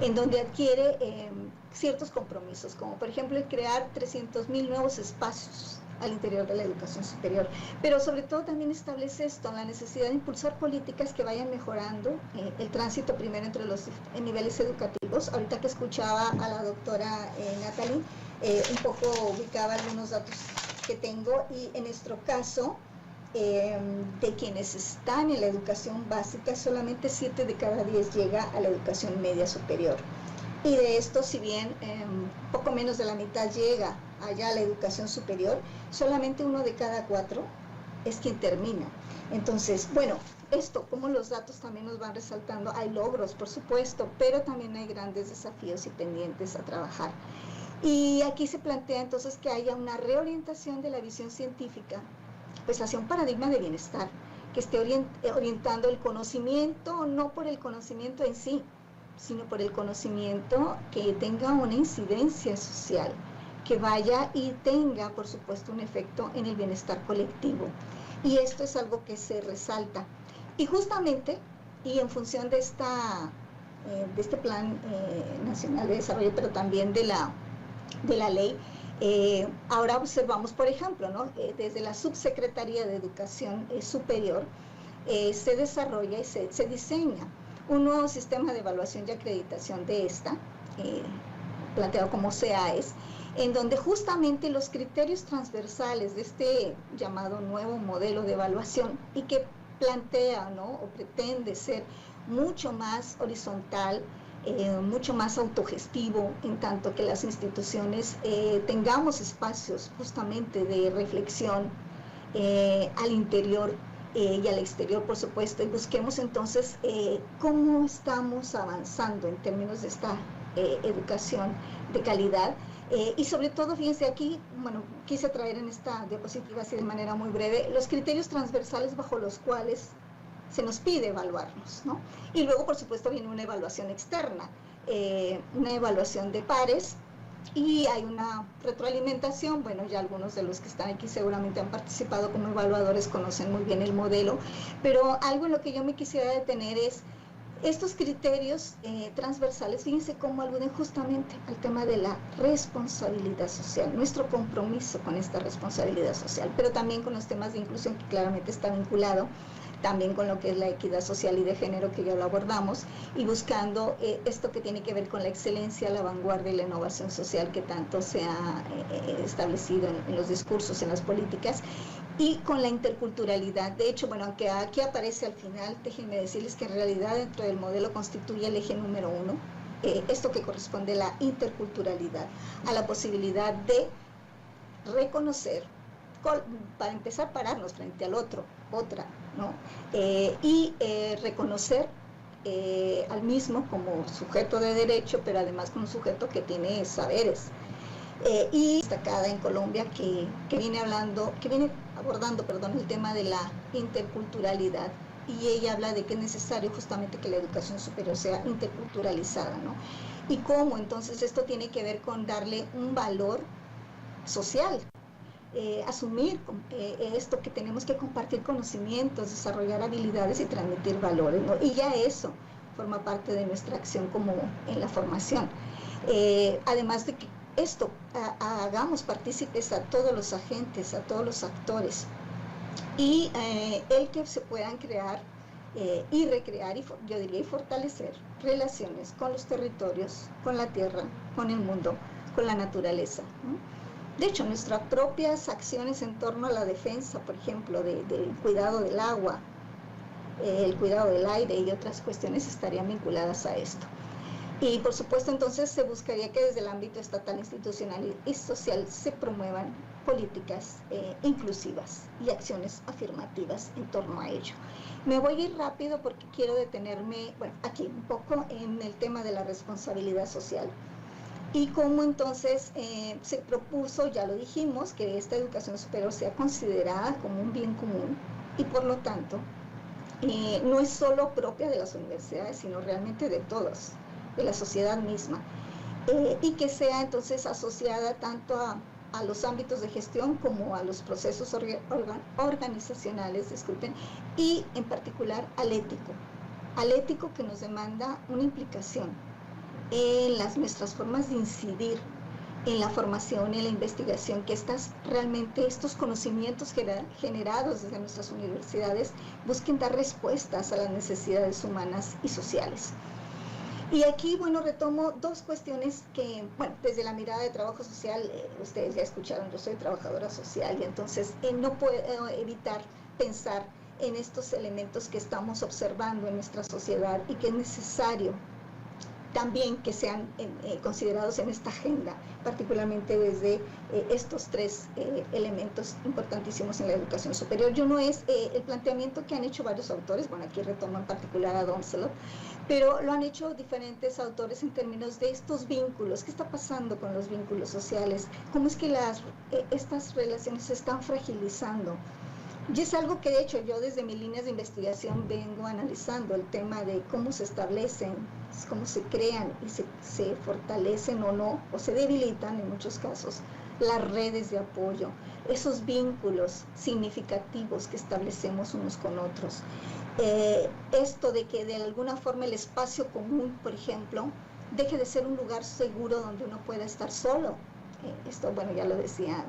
en donde adquiere ciertos compromisos, como por ejemplo el crear 300.000 nuevos espacios al interior de la educación superior, pero sobre todo también establece esto, la necesidad de impulsar políticas que vayan mejorando el tránsito primero entre los niveles educativos. Ahorita que escuchaba a la doctora Natalie, un poco ubicaba algunos datos que tengo, y en nuestro caso, de quienes están en la educación básica, solamente 7 de cada 10 llega a la educación media superior. Y de esto, si bien poco menos de la mitad llega allá a la educación superior, solamente 1 de cada 4 es quien termina. Entonces, bueno, esto, como los datos también nos van resaltando, hay logros, por supuesto, pero también hay grandes desafíos y pendientes a trabajar. Y aquí se plantea entonces que haya una reorientación de la visión científica, pues hacia un paradigma de bienestar, que esté orientando el conocimiento, no por el conocimiento en sí, sino por el conocimiento que tenga una incidencia social, que vaya y tenga, por supuesto, un efecto en el bienestar colectivo. Y esto es algo que se resalta. Y justamente, y en función de este Plan Nacional de Desarrollo, pero también de la ley, ahora observamos, por ejemplo, ¿no? Desde la Subsecretaría de Educación Superior se desarrolla y se diseña un nuevo sistema de evaluación y acreditación de esta, planteado como CAES, en donde justamente los criterios transversales de este llamado nuevo modelo de evaluación, y que plantea, ¿no?, o pretende ser mucho más horizontal, mucho más autogestivo, en tanto que las instituciones tengamos espacios justamente de reflexión al interior y al exterior, por supuesto, y busquemos entonces cómo estamos avanzando en términos de esta educación de calidad. Y sobre todo, fíjense aquí, bueno, quise traer en esta diapositiva así de manera muy breve los criterios transversales bajo los cuales se nos pide evaluarnos, ¿no? Y luego, por supuesto, viene una evaluación externa, una evaluación de pares, y hay una retroalimentación. Bueno, ya algunos de los que están aquí seguramente han participado como evaluadores, conocen muy bien el modelo, pero algo en lo que yo me quisiera detener es estos criterios transversales. Fíjense cómo aluden justamente al tema de la responsabilidad social, nuestro compromiso con esta responsabilidad social, pero también con los temas de inclusión, que claramente está vinculado también con lo que es la equidad social y de género, que ya lo abordamos, y buscando esto que tiene que ver con la excelencia, la vanguardia y la innovación social, que tanto se ha establecido en los discursos, en las políticas, y con la interculturalidad. De hecho, bueno, aunque aquí aparece al final, déjenme decirles que en realidad dentro del modelo constituye el eje número 1, esto que corresponde a la interculturalidad, a la posibilidad de reconocer, para empezar, pararnos frente al otro, ¿no? Y reconocer al mismo como sujeto de derecho, pero además como un sujeto que tiene saberes. Y destacada en Colombia, que viene abordando el tema de la interculturalidad, y ella habla de que es necesario justamente que la educación superior sea interculturalizada, ¿no? Y cómo entonces esto tiene que ver con darle un valor social, asumir esto, que tenemos que compartir conocimientos, desarrollar habilidades y transmitir valores, ¿no? Y ya eso forma parte de nuestra acción como en la formación. Además de que esto hagamos partícipes a todos los agentes, a todos los actores, y el que se puedan crear y recrear, y yo diría, y fortalecer relaciones con los territorios, con la tierra, con el mundo, con la naturaleza, ¿no? De hecho, nuestras propias acciones en torno a la defensa, por ejemplo, del cuidado del agua, el cuidado del aire y otras cuestiones estarían vinculadas a esto. Y por supuesto entonces se buscaría que desde el ámbito estatal, institucional y social se promuevan políticas inclusivas y acciones afirmativas en torno a ello. Me voy a ir rápido porque quiero detenerme, bueno, aquí un poco en el tema de la responsabilidad social y cómo entonces se propuso, ya lo dijimos, que esta educación superior sea considerada como un bien común y por lo tanto no es solo propia de las universidades, sino realmente de todos, de la sociedad misma, y que sea entonces asociada tanto a los ámbitos de gestión como a los procesos organizacionales, disculpen, y en particular al ético que nos demanda una implicación en nuestras formas de incidir en la formación, en la investigación, que estos conocimientos generados desde nuestras universidades busquen dar respuestas a las necesidades humanas y sociales. Y aquí, bueno, retomo dos cuestiones que, bueno, desde la mirada de trabajo social, ustedes ya escucharon, yo soy trabajadora social y entonces no puedo evitar pensar en estos elementos que estamos observando en nuestra sociedad y que es necesario también que sean considerados en esta agenda, particularmente desde estos tres elementos importantísimos en la educación superior. Yo no es el planteamiento que han hecho varios autores, bueno, aquí retomo en particular a Doncelot, pero lo han hecho diferentes autores en términos de estos vínculos. ¿Qué está pasando con los vínculos sociales? ¿Cómo es que estas relaciones se están fragilizando? Y es algo que de hecho yo desde mis líneas de investigación vengo analizando, el tema de cómo se establecen, cómo se crean y se fortalecen o no, o se debilitan en muchos casos, las redes de apoyo, esos vínculos significativos que establecemos unos con otros. Esto de que de alguna forma el espacio común, por ejemplo, deje de ser un lugar seguro donde uno pueda estar solo. Esto, bueno, ya lo decía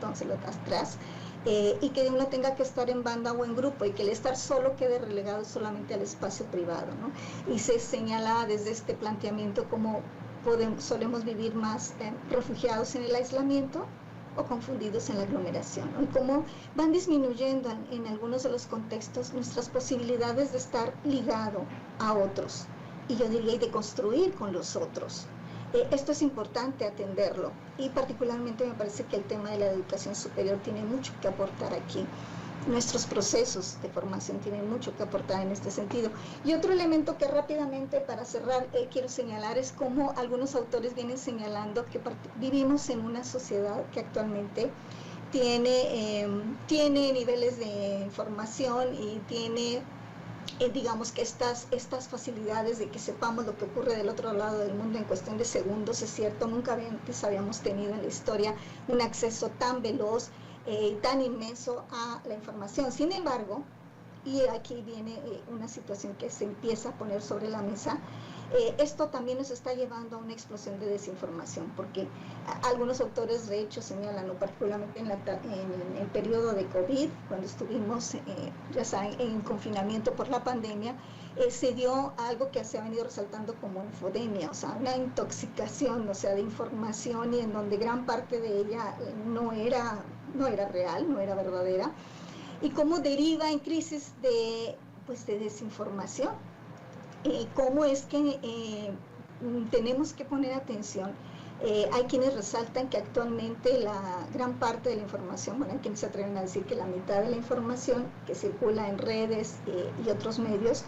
Doncelot atrás, y que uno tenga que estar en banda o en grupo y que el estar solo quede relegado solamente al espacio privado, ¿no? Y se señala desde este planteamiento cómo solemos vivir más refugiados en el aislamiento o confundidos en la aglomeración, ¿no? Y cómo van disminuyendo en algunos de los contextos nuestras posibilidades de estar ligado a otros, y yo diría, y de construir con los otros. Esto es importante atenderlo y particularmente me parece que el tema de la educación superior tiene mucho que aportar aquí. Nuestros procesos de formación tienen mucho que aportar en este sentido. Y otro elemento que rápidamente para cerrar quiero señalar es cómo algunos autores vienen señalando que vivimos en una sociedad que actualmente tiene niveles de información y tiene digamos que estas facilidades de que sepamos lo que ocurre del otro lado del mundo en cuestión de segundos, es cierto, nunca antes habíamos tenido en la historia un acceso tan veloz y tan inmenso a la información. Sin embargo, y aquí viene una situación que se empieza a poner sobre la mesa, esto también nos está llevando a una explosión de desinformación, porque algunos autores de hecho señalan, particularmente en el periodo de COVID, cuando estuvimos, ya saben, en confinamiento por la pandemia, se dio algo que se ha venido resaltando como infodemia, o sea, una intoxicación, o sea, de información, y en donde gran parte de ella no era real, no era verdadera, y cómo deriva en crisis de desinformación. Cómo es que tenemos que poner atención. Hay quienes resaltan que actualmente la gran parte de la información, bueno, hay quienes se atreven a decir que la mitad de la información que circula en redes y otros medios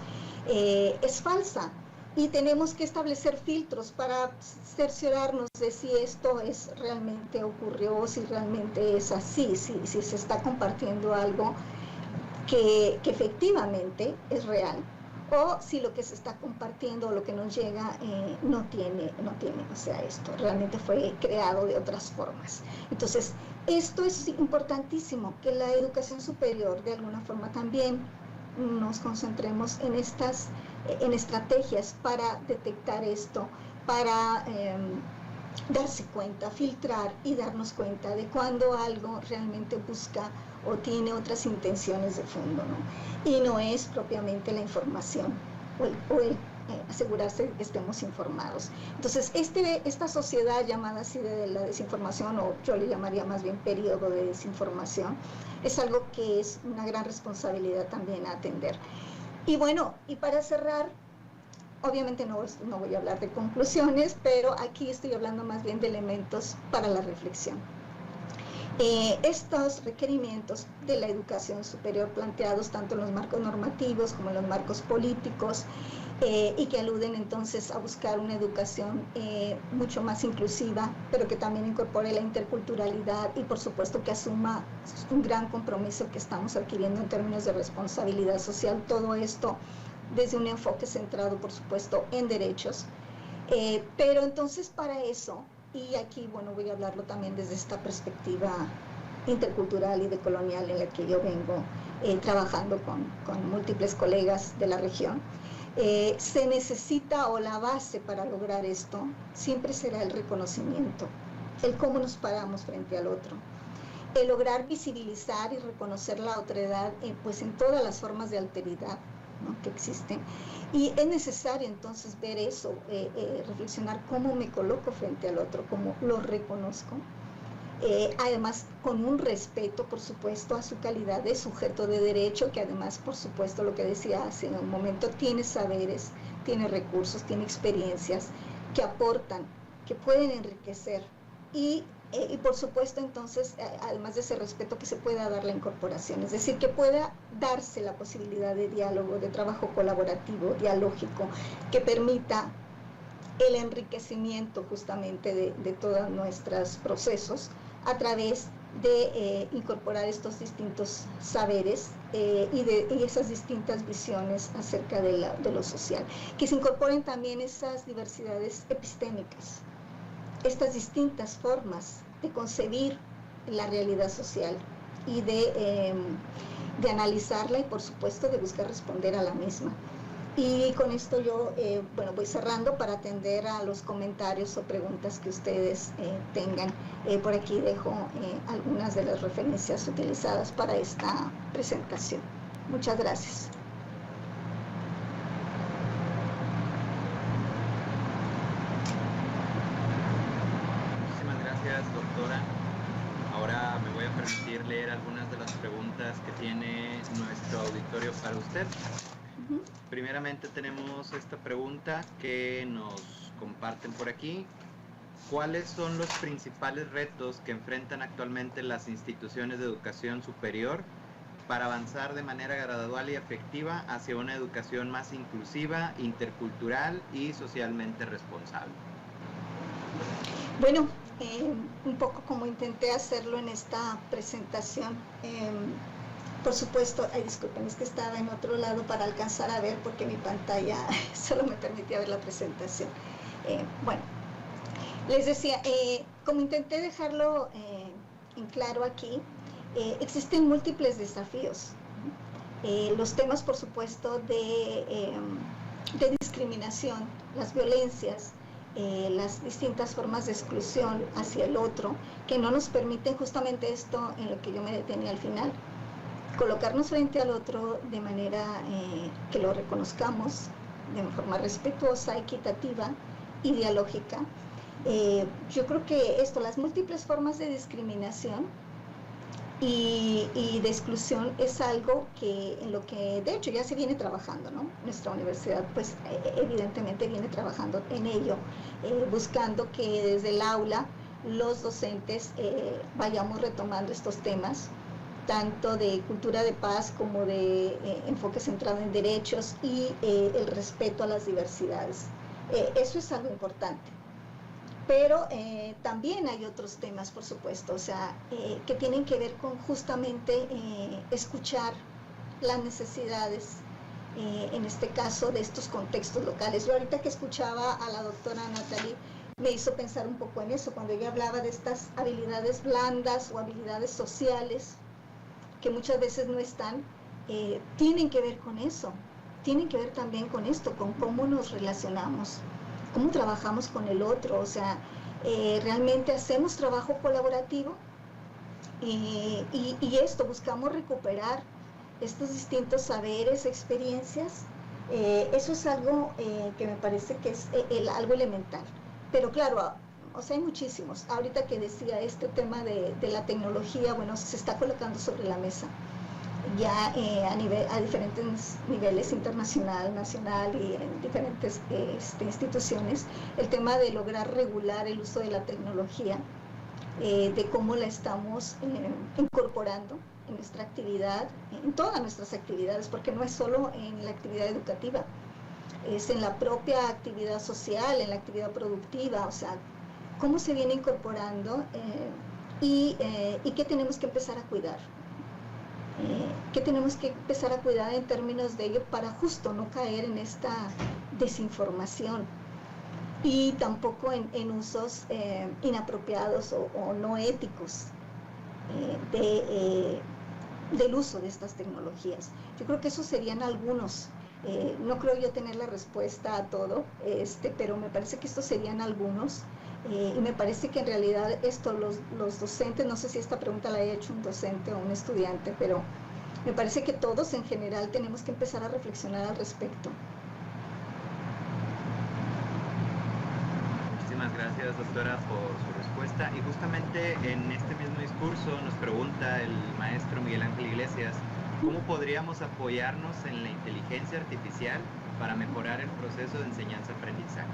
es falsa, y tenemos que establecer filtros para cerciorarnos de si esto realmente ocurrió, si realmente es así, si se está compartiendo algo que efectivamente es real, o si lo que se está compartiendo o lo que nos llega no tiene, o sea, esto realmente fue creado de otras formas. Entonces, esto es importantísimo, que la educación superior de alguna forma también nos concentremos en estrategias para detectar esto, para darse cuenta, filtrar y darnos cuenta de cuando algo realmente busca o tiene otras intenciones de fondo, ¿no? Y no es propiamente la información o el asegurarse de que estemos informados. Entonces, esta sociedad llamada así de la desinformación, o yo le llamaría más bien periodo de desinformación, es algo que es una gran responsabilidad también a atender. Y bueno, y para cerrar, obviamente no voy a hablar de conclusiones, pero aquí estoy hablando más bien de elementos para la reflexión. Estos requerimientos de la educación superior planteados tanto en los marcos normativos como en los marcos políticos y que aluden entonces a buscar una educación mucho más inclusiva, pero que también incorpore la interculturalidad y por supuesto que asuma un gran compromiso que estamos adquiriendo en términos de responsabilidad social, todo esto desde un enfoque centrado por supuesto en derechos, pero entonces para eso, y aquí, bueno, voy a hablarlo también desde esta perspectiva intercultural y decolonial en la que yo vengo trabajando con múltiples colegas de la región, se necesita, o la base para lograr esto, siempre será el reconocimiento, el cómo nos paramos frente al otro, el lograr visibilizar y reconocer la otredad pues en todas las formas de alteridad, ¿no?, que existen. Y es necesario entonces ver eso, reflexionar cómo me coloco frente al otro, cómo lo reconozco, además con un respeto, por supuesto, a su calidad de sujeto de derecho, que además, por supuesto, lo que decía hace un momento, tiene saberes, tiene recursos, tiene experiencias que aportan, que pueden enriquecer y por supuesto entonces, además de ese respeto, que se pueda dar la incorporación, es decir, que pueda darse la posibilidad de diálogo, de trabajo colaborativo, dialógico, que permita el enriquecimiento justamente de todos nuestros procesos a través de incorporar estos distintos saberes y esas distintas visiones acerca de lo social, que se incorporen también esas diversidades epistémicas, estas distintas formas de concebir la realidad social y de analizarla y por supuesto de buscar responder a la misma. Y con esto yo bueno, voy cerrando para atender a los comentarios o preguntas que ustedes tengan. Por aquí dejo algunas de las referencias utilizadas para esta presentación. Muchas gracias. Doctora, ahora me voy a permitir leer algunas de las preguntas que tiene nuestro auditorio para usted. Primeramente tenemos esta pregunta que nos comparten por aquí. ¿Cuáles son los principales retos que enfrentan actualmente las instituciones de educación superior para avanzar de manera gradual y efectiva hacia una educación más inclusiva, intercultural y socialmente responsable? Bueno, un poco como intenté hacerlo en esta presentación. Por supuesto, disculpen, es que estaba en otro lado para alcanzar a ver porque mi pantalla solo me permitía ver la presentación. Bueno, les decía, como intenté dejarlo en claro aquí, existen múltiples desafíos. Los temas, por supuesto, de discriminación, las violencias, las distintas formas de exclusión hacia el otro, que no nos permiten justamente esto en lo que yo me detenía al final, colocarnos frente al otro de manera que lo reconozcamos de forma respetuosa, equitativa y dialógica. Yo creo que las múltiples formas de discriminación y de exclusión es algo que en lo que de hecho ya se viene trabajando, ¿no? Nuestra universidad pues evidentemente viene trabajando en ello, buscando que desde el aula los docentes vayamos retomando estos temas, tanto de cultura de paz como de enfoque centrado en derechos y el respeto a las diversidades. Eso es algo importante. Pero también hay otros temas, por supuesto, o sea, que tienen que ver con justamente escuchar las necesidades, en este caso, de estos contextos locales. Yo ahorita que escuchaba a la doctora Natalie, me hizo pensar un poco en eso, cuando ella hablaba de estas habilidades blandas o habilidades sociales, que muchas veces no están, tienen que ver con eso, tienen que ver también con esto, con cómo nos relacionamos, cómo trabajamos con el otro, o sea, realmente hacemos trabajo colaborativo y buscamos recuperar estos distintos saberes, experiencias. Eso es algo que me parece que es algo elemental. Pero claro, o sea, hay muchísimos. Ahorita que decía este tema de la tecnología, bueno, se está colocando sobre la mesa. ya a diferentes niveles, internacional, nacional y en diferentes instituciones, el tema de lograr regular el uso de la tecnología, de cómo la estamos incorporando en nuestra actividad, en todas nuestras actividades, porque no es solo en la actividad educativa, es en la propia actividad social, en la actividad productiva, o sea, cómo se viene incorporando y qué tenemos que empezar a cuidar. ¿Qué tenemos que empezar a cuidar en términos de ello para justo no caer en esta desinformación y tampoco en usos inapropiados o no éticos del uso de estas tecnologías? Yo creo que esos serían algunos. No creo yo tener la respuesta a todo, pero me parece que estos serían algunos. Y me parece que en realidad los docentes, no sé si esta pregunta la haya hecho un docente o un estudiante, pero me parece que todos en general tenemos que empezar a reflexionar al respecto. Muchísimas gracias, doctora, por su respuesta. Y justamente en este mismo discurso nos pregunta el maestro Miguel Ángel Iglesias, ¿cómo podríamos apoyarnos en la inteligencia artificial para mejorar el proceso de enseñanza-aprendizaje?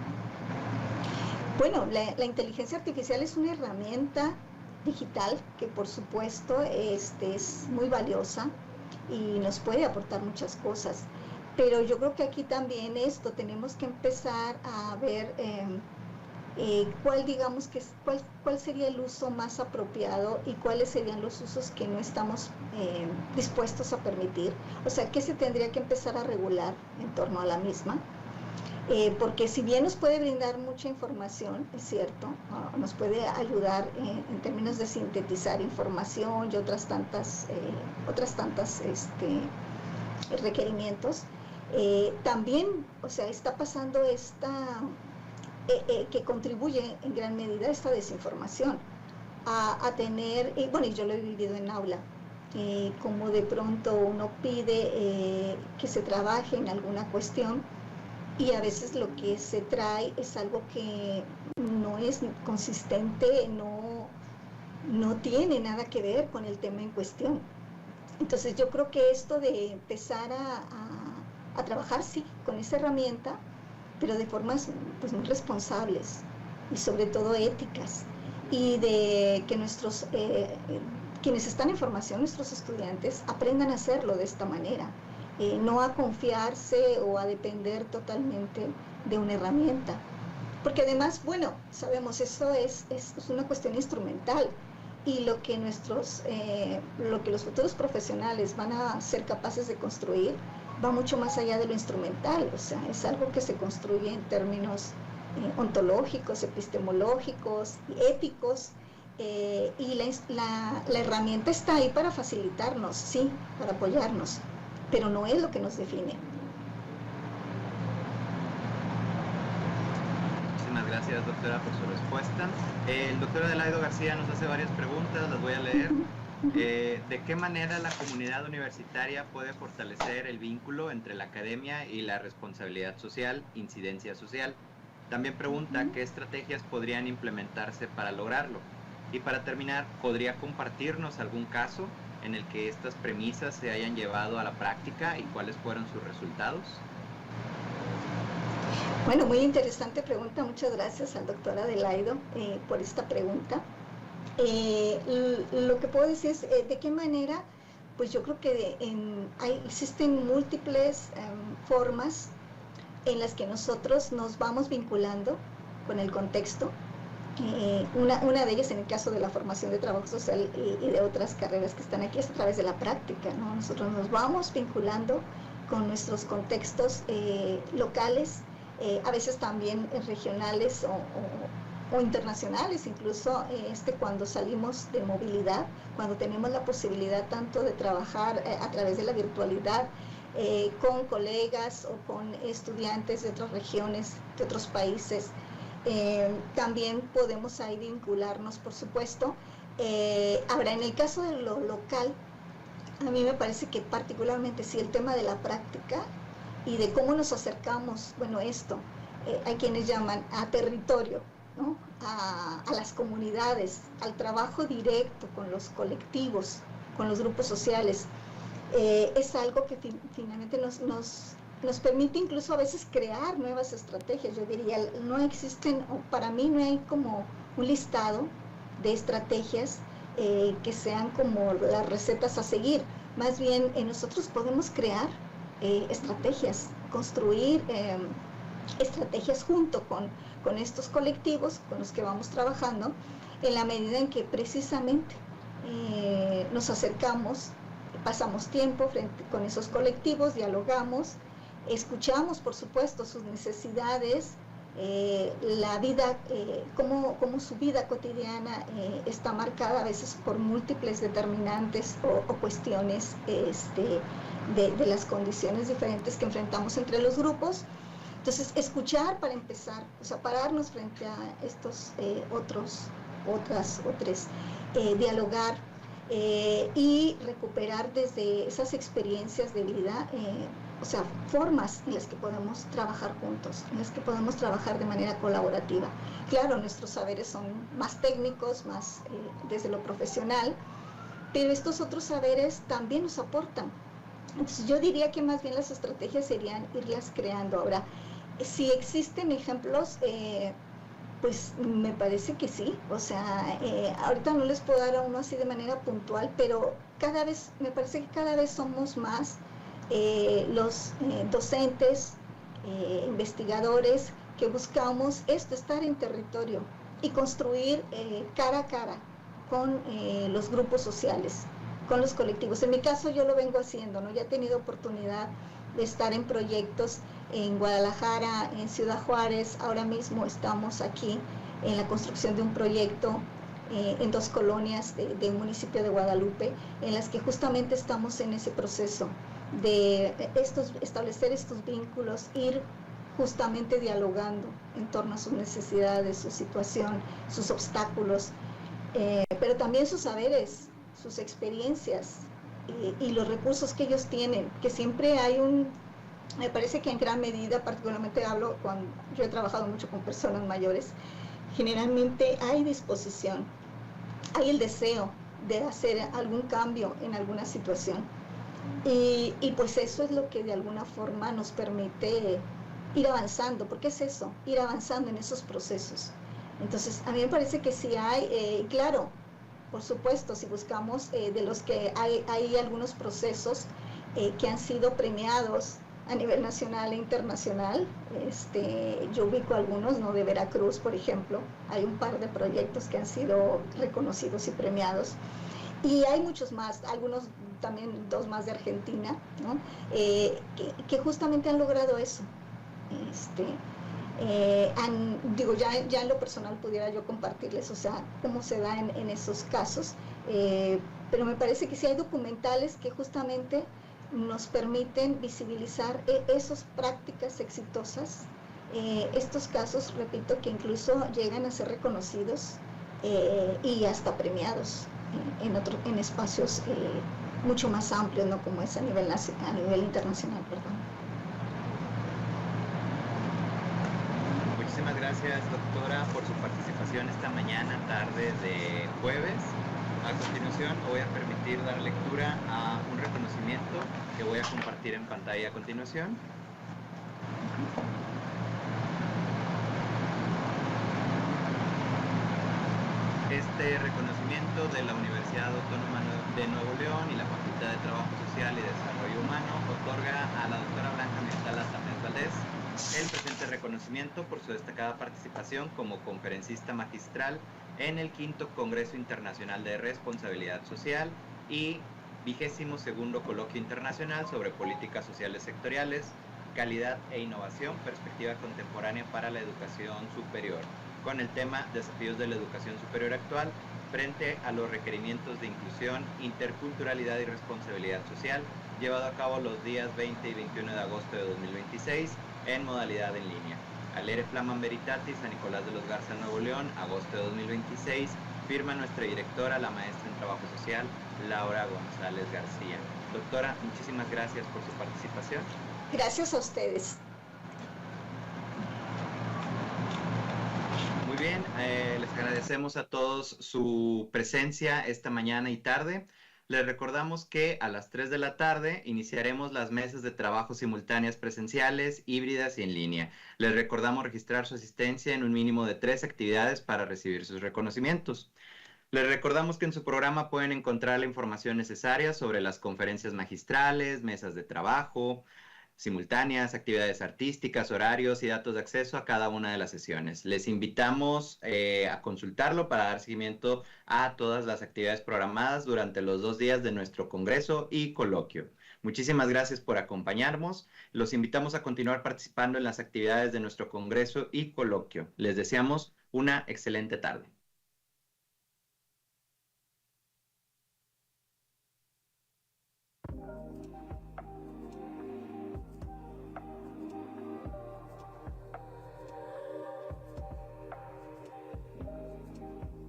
Bueno, la inteligencia artificial es una herramienta digital que por supuesto es muy valiosa y nos puede aportar muchas cosas, pero yo creo que aquí también tenemos que empezar a ver cuál sería el uso más apropiado y cuáles serían los usos que no estamos dispuestos a permitir, o sea, qué se tendría que empezar a regular en torno a la misma. Porque si bien nos puede brindar mucha información, es cierto, nos puede ayudar en términos de sintetizar información y otras tantas requerimientos, también, o sea, está pasando que contribuye en gran medida a esta desinformación, a tener, bueno, y yo lo he vivido en aula, como de pronto uno pide que se trabaje en alguna cuestión, y a veces lo que se trae es algo que no es consistente, no tiene nada que ver con el tema en cuestión. Entonces yo creo que esto de empezar a trabajar, sí, con esa herramienta, pero de formas pues muy responsables y sobre todo éticas, y de que quienes están en formación, nuestros estudiantes, aprendan a hacerlo de esta manera. No a confiarse o a depender totalmente de una herramienta. Porque además, bueno, sabemos, eso es una cuestión instrumental, y lo que los futuros profesionales van a ser capaces de construir va mucho más allá de lo instrumental, o sea, es algo que se construye en términos ontológicos, epistemológicos, éticos, y la herramienta está ahí para facilitarnos, sí, para apoyarnos, pero no es lo que nos define. Muchísimas gracias, doctora, por su respuesta. El doctor Adelaido García nos hace varias preguntas, las voy a leer. ¿De qué manera la comunidad universitaria puede fortalecer el vínculo entre la academia y la responsabilidad social, incidencia social? También pregunta qué estrategias podrían implementarse para lograrlo. Y para terminar, ¿podría compartirnos algún caso en el que estas premisas se hayan llevado a la práctica y cuáles fueron sus resultados? Bueno, muy interesante pregunta. Muchas gracias al doctor Adelaido por esta pregunta. Lo que puedo decir es de qué manera, pues yo creo que existen múltiples formas en las que nosotros nos vamos vinculando con el contexto. Una de ellas, en el caso de la formación de trabajo social y de otras carreras que están aquí, es a través de la práctica, ¿no? Nosotros nos vamos vinculando con nuestros contextos locales, a veces también regionales o internacionales, incluso cuando salimos de movilidad, cuando tenemos la posibilidad tanto de trabajar a través de la virtualidad con colegas o con estudiantes de otras regiones, de otros países. También podemos ahí vincularnos, por supuesto. Ahora, en el caso de lo local, a mí me parece que particularmente sí el tema de la práctica y de cómo nos acercamos, bueno, hay quienes llaman a territorio, ¿no? A las comunidades, al trabajo directo con los colectivos, con los grupos sociales. es algo que finalmente nos permite incluso a veces crear nuevas estrategias. Yo diría, no existen, para mí no hay como un listado de estrategias que sean como las recetas a seguir. Más bien, nosotros podemos crear estrategias, construir estrategias junto con estos colectivos con los que vamos trabajando, en la medida en que precisamente nos acercamos, pasamos tiempo con esos colectivos, dialogamos, escuchamos, por supuesto, sus necesidades, la vida, cómo su vida cotidiana está marcada a veces por múltiples determinantes o cuestiones de las condiciones diferentes que enfrentamos entre los grupos. Entonces, escuchar para empezar, o sea, pararnos frente a estos otros, dialogar y recuperar desde esas experiencias de vida, o sea, formas en las que podemos trabajar juntos, en las que podemos trabajar de manera colaborativa. Claro, nuestros saberes son más técnicos, más desde lo profesional, pero estos otros saberes también nos aportan. Entonces, yo diría que más bien las estrategias serían irlas creando. Ahora, si existen ejemplos, pues me parece que sí. O sea, ahorita no les puedo dar a uno así de manera puntual, pero cada vez, me parece que cada vez somos más los docentes, investigadores, que buscamos esto, estar en territorio y construir cara a cara con los grupos sociales, con los colectivos. En mi caso yo lo vengo haciendo, ¿no? Ya he tenido oportunidad de estar en proyectos en Guadalajara, en Ciudad Juárez. Ahora mismo estamos aquí en la construcción de un proyecto en 2 colonias de un municipio de Guadalupe, en las que justamente estamos en ese proceso de establecer estos vínculos, ir justamente dialogando en torno a sus necesidades, su situación, sus obstáculos, pero también sus saberes, sus experiencias y los recursos que ellos tienen, que siempre hay me parece que en gran medida, particularmente hablo cuando yo he trabajado mucho con personas mayores, generalmente hay disposición, hay el deseo de hacer algún cambio en alguna situación. Y pues eso es lo que de alguna forma nos permite ir avanzando, porque es eso, ir avanzando en esos procesos. Entonces, a mí me parece que sí hay, claro, por supuesto, si buscamos de los que hay algunos procesos que han sido premiados a nivel nacional e internacional. Yo ubico algunos, ¿no? De Veracruz, por ejemplo. Hay un par de proyectos que han sido reconocidos y premiados. Y hay muchos más, algunos también, 2 más de Argentina, ¿no? Que justamente han logrado eso. Digo, ya en lo personal pudiera yo compartirles, o sea, cómo se da en esos casos, pero me parece que sí hay documentales que justamente nos permiten visibilizar esas prácticas exitosas, estos casos, repito, que incluso llegan a ser reconocidos y hasta premiados en espacios mucho más amplios, ¿no? Como es a nivel internacional, perdón. Muchísimas gracias, doctora, por su participación esta mañana, tarde de jueves. A continuación, voy a permitir dar lectura a un reconocimiento que voy a compartir en pantalla a continuación. Este reconocimiento de la Universidad Autónoma de Nuevo León y la Facultad de Trabajo Social y Desarrollo Humano otorga a la doctora Blanca Mirtala Tamés Valdés el presente reconocimiento por su destacada participación como conferencista magistral en el 5º Congreso Internacional de Responsabilidad Social y 22º Coloquio Internacional sobre Políticas Sociales Sectoriales, Calidad e Innovación, Perspectiva Contemporánea para la Educación Superior, con el tema Desafíos de la Educación Superior Actual frente a los requerimientos de inclusión, interculturalidad y responsabilidad social, llevado a cabo los días 20 y 21 de agosto de 2026 en modalidad en línea. Alere Flaman Veritatis, San Nicolás de los Garza, Nuevo León, agosto de 2026, firma nuestra directora, la maestra en Trabajo Social, Laura González García. Doctora, muchísimas gracias por su participación. Gracias a ustedes. Muy bien, les agradecemos a todos su presencia esta mañana y tarde. Les recordamos que a las 3 de la tarde iniciaremos las mesas de trabajo simultáneas presenciales, híbridas y en línea. Les recordamos registrar su asistencia en un mínimo de 3 actividades para recibir sus reconocimientos. Les recordamos que en su programa pueden encontrar la información necesaria sobre las conferencias magistrales, mesas de trabajo simultáneas, actividades artísticas, horarios y datos de acceso a cada una de las sesiones. Les invitamos a consultarlo para dar seguimiento a todas las actividades programadas durante los 2 días de nuestro congreso y coloquio. Muchísimas gracias por acompañarnos. Los invitamos a continuar participando en las actividades de nuestro congreso y coloquio. Les deseamos una excelente tarde.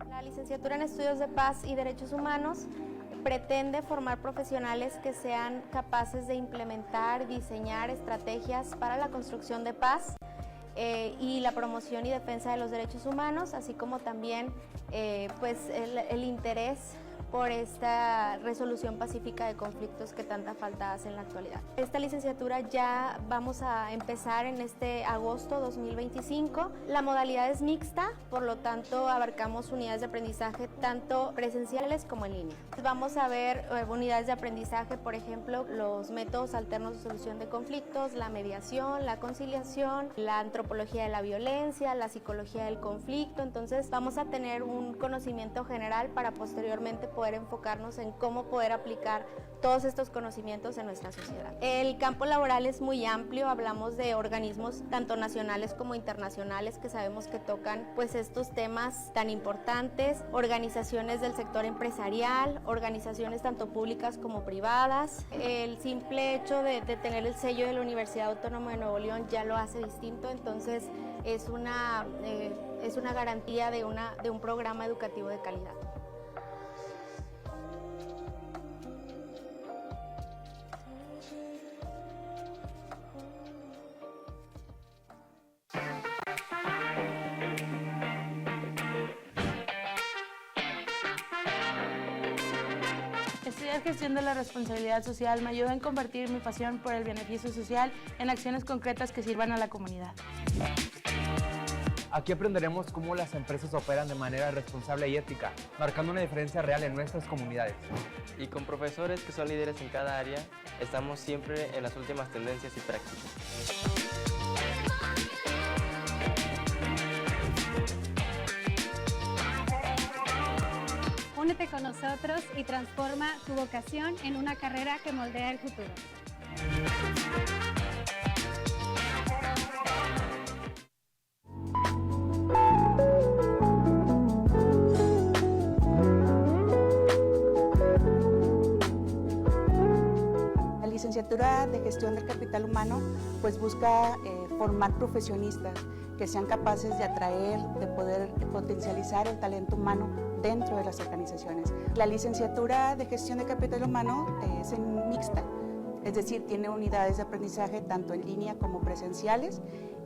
La licenciatura en Estudios de Paz y Derechos Humanos pretende formar profesionales que sean capaces de implementar, diseñar estrategias para la construcción de paz y la promoción y defensa de los derechos humanos, así como también el interés por esta resolución pacífica de conflictos que tanta falta hace en la actualidad. Esta licenciatura ya vamos a empezar en este agosto 2025. La modalidad es mixta, por lo tanto abarcamos unidades de aprendizaje tanto presenciales como en línea. Vamos a ver unidades de aprendizaje, por ejemplo, los métodos alternos de solución de conflictos, la mediación, la conciliación, la antropología de la violencia, la psicología del conflicto. Entonces vamos a tener un conocimiento general para posteriormente poder enfocarnos en cómo poder aplicar todos estos conocimientos en nuestra sociedad. El campo laboral es muy amplio, hablamos de organismos tanto nacionales como internacionales que sabemos que tocan pues estos temas tan importantes, organizaciones del sector empresarial, organizaciones tanto públicas como privadas. El simple hecho de tener el sello de la Universidad Autónoma de Nuevo León ya lo hace distinto, entonces es una garantía de un programa educativo de calidad. Estudiar gestión de la responsabilidad social me ayuda en convertir mi pasión por el beneficio social en acciones concretas que sirvan a la comunidad. Aquí aprenderemos cómo las empresas operan de manera responsable y ética, marcando una diferencia real en nuestras comunidades. Y con profesores que son líderes en cada área, estamos siempre en las últimas tendencias y prácticas. Únete con nosotros y transforma tu vocación en una carrera que moldea el futuro. La licenciatura de Gestión del Capital Humano pues busca formar profesionistas que sean capaces de atraer, de poder potencializar el talento humano dentro de las organizaciones. La licenciatura de Gestión de Capital Humano es mixta, es decir, tiene unidades de aprendizaje tanto en línea como presenciales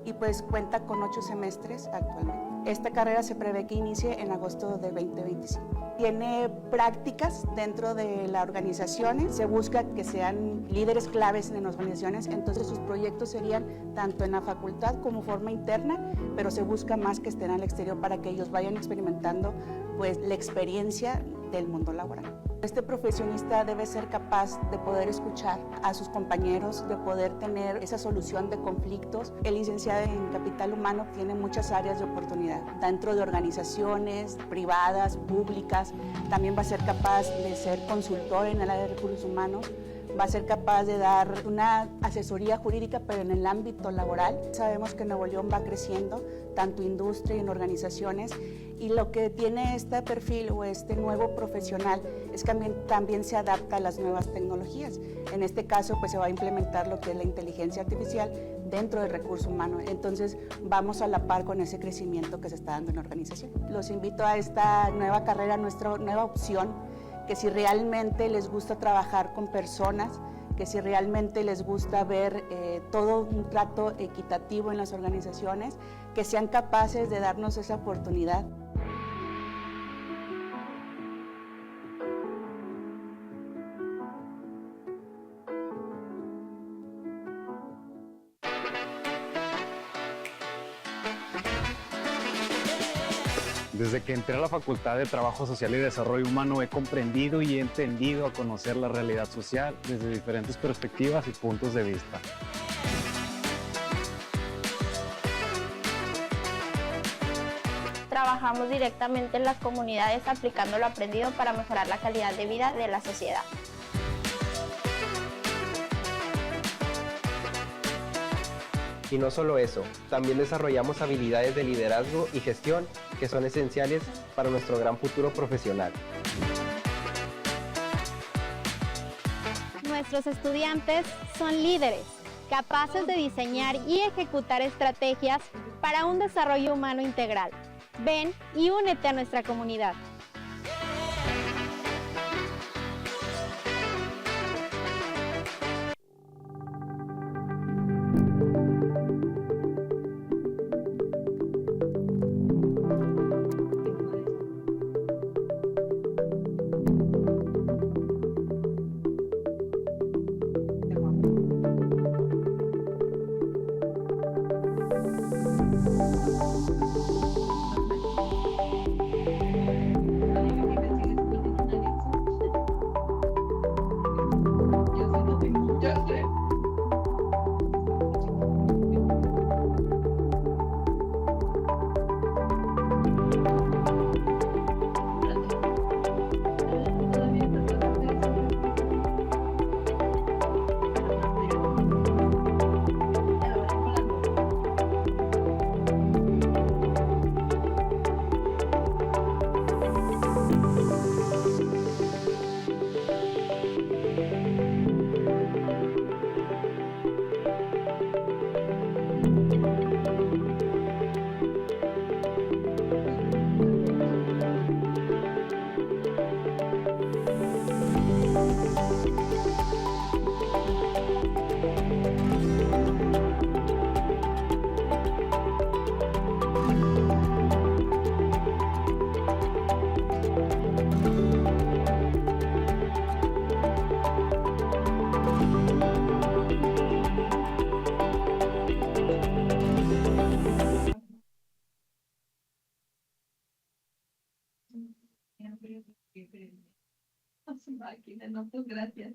y pues cuenta con 8 semestres actualmente. Esta carrera se prevé que inicie en agosto de 2025. Tiene prácticas dentro de las organizaciones, se busca que sean líderes claves en las organizaciones, entonces sus proyectos serían tanto en la facultad como forma interna, pero se busca más que estén al exterior para que ellos vayan experimentando pues la experiencia del mundo laboral. Este profesionista debe ser capaz de poder escuchar a sus compañeros, de poder tener esa solución de conflictos. El licenciado en Capital Humano tiene muchas áreas de oportunidad, dentro de organizaciones privadas, públicas. También va a ser capaz de ser consultor en el área de recursos humanos, va a ser capaz de dar una asesoría jurídica, pero en el ámbito laboral. Sabemos que Nuevo León va creciendo, tanto industria y en organizaciones, y lo que tiene este perfil o este nuevo profesional es que también se adapta a las nuevas tecnologías. En este caso, pues se va a implementar lo que es la inteligencia artificial dentro del recurso humano. Entonces, vamos a la par con ese crecimiento que se está dando en la organización. Los invito a esta nueva carrera, nuestra nueva opción, que si realmente les gusta trabajar con personas, que si realmente les gusta ver todo un trato equitativo en las organizaciones, que sean capaces de darnos esa oportunidad. Desde que entré a la Facultad de Trabajo Social y Desarrollo Humano he comprendido y he entendido a conocer la realidad social desde diferentes perspectivas y puntos de vista. Trabajamos directamente en las comunidades aplicando lo aprendido para mejorar la calidad de vida de la sociedad. Y no solo eso, también desarrollamos habilidades de liderazgo y gestión que son esenciales para nuestro gran futuro profesional. Nuestros estudiantes son líderes, capaces de diseñar y ejecutar estrategias para un desarrollo humano integral. Ven y únete a nuestra comunidad. Máquina, no, gracias.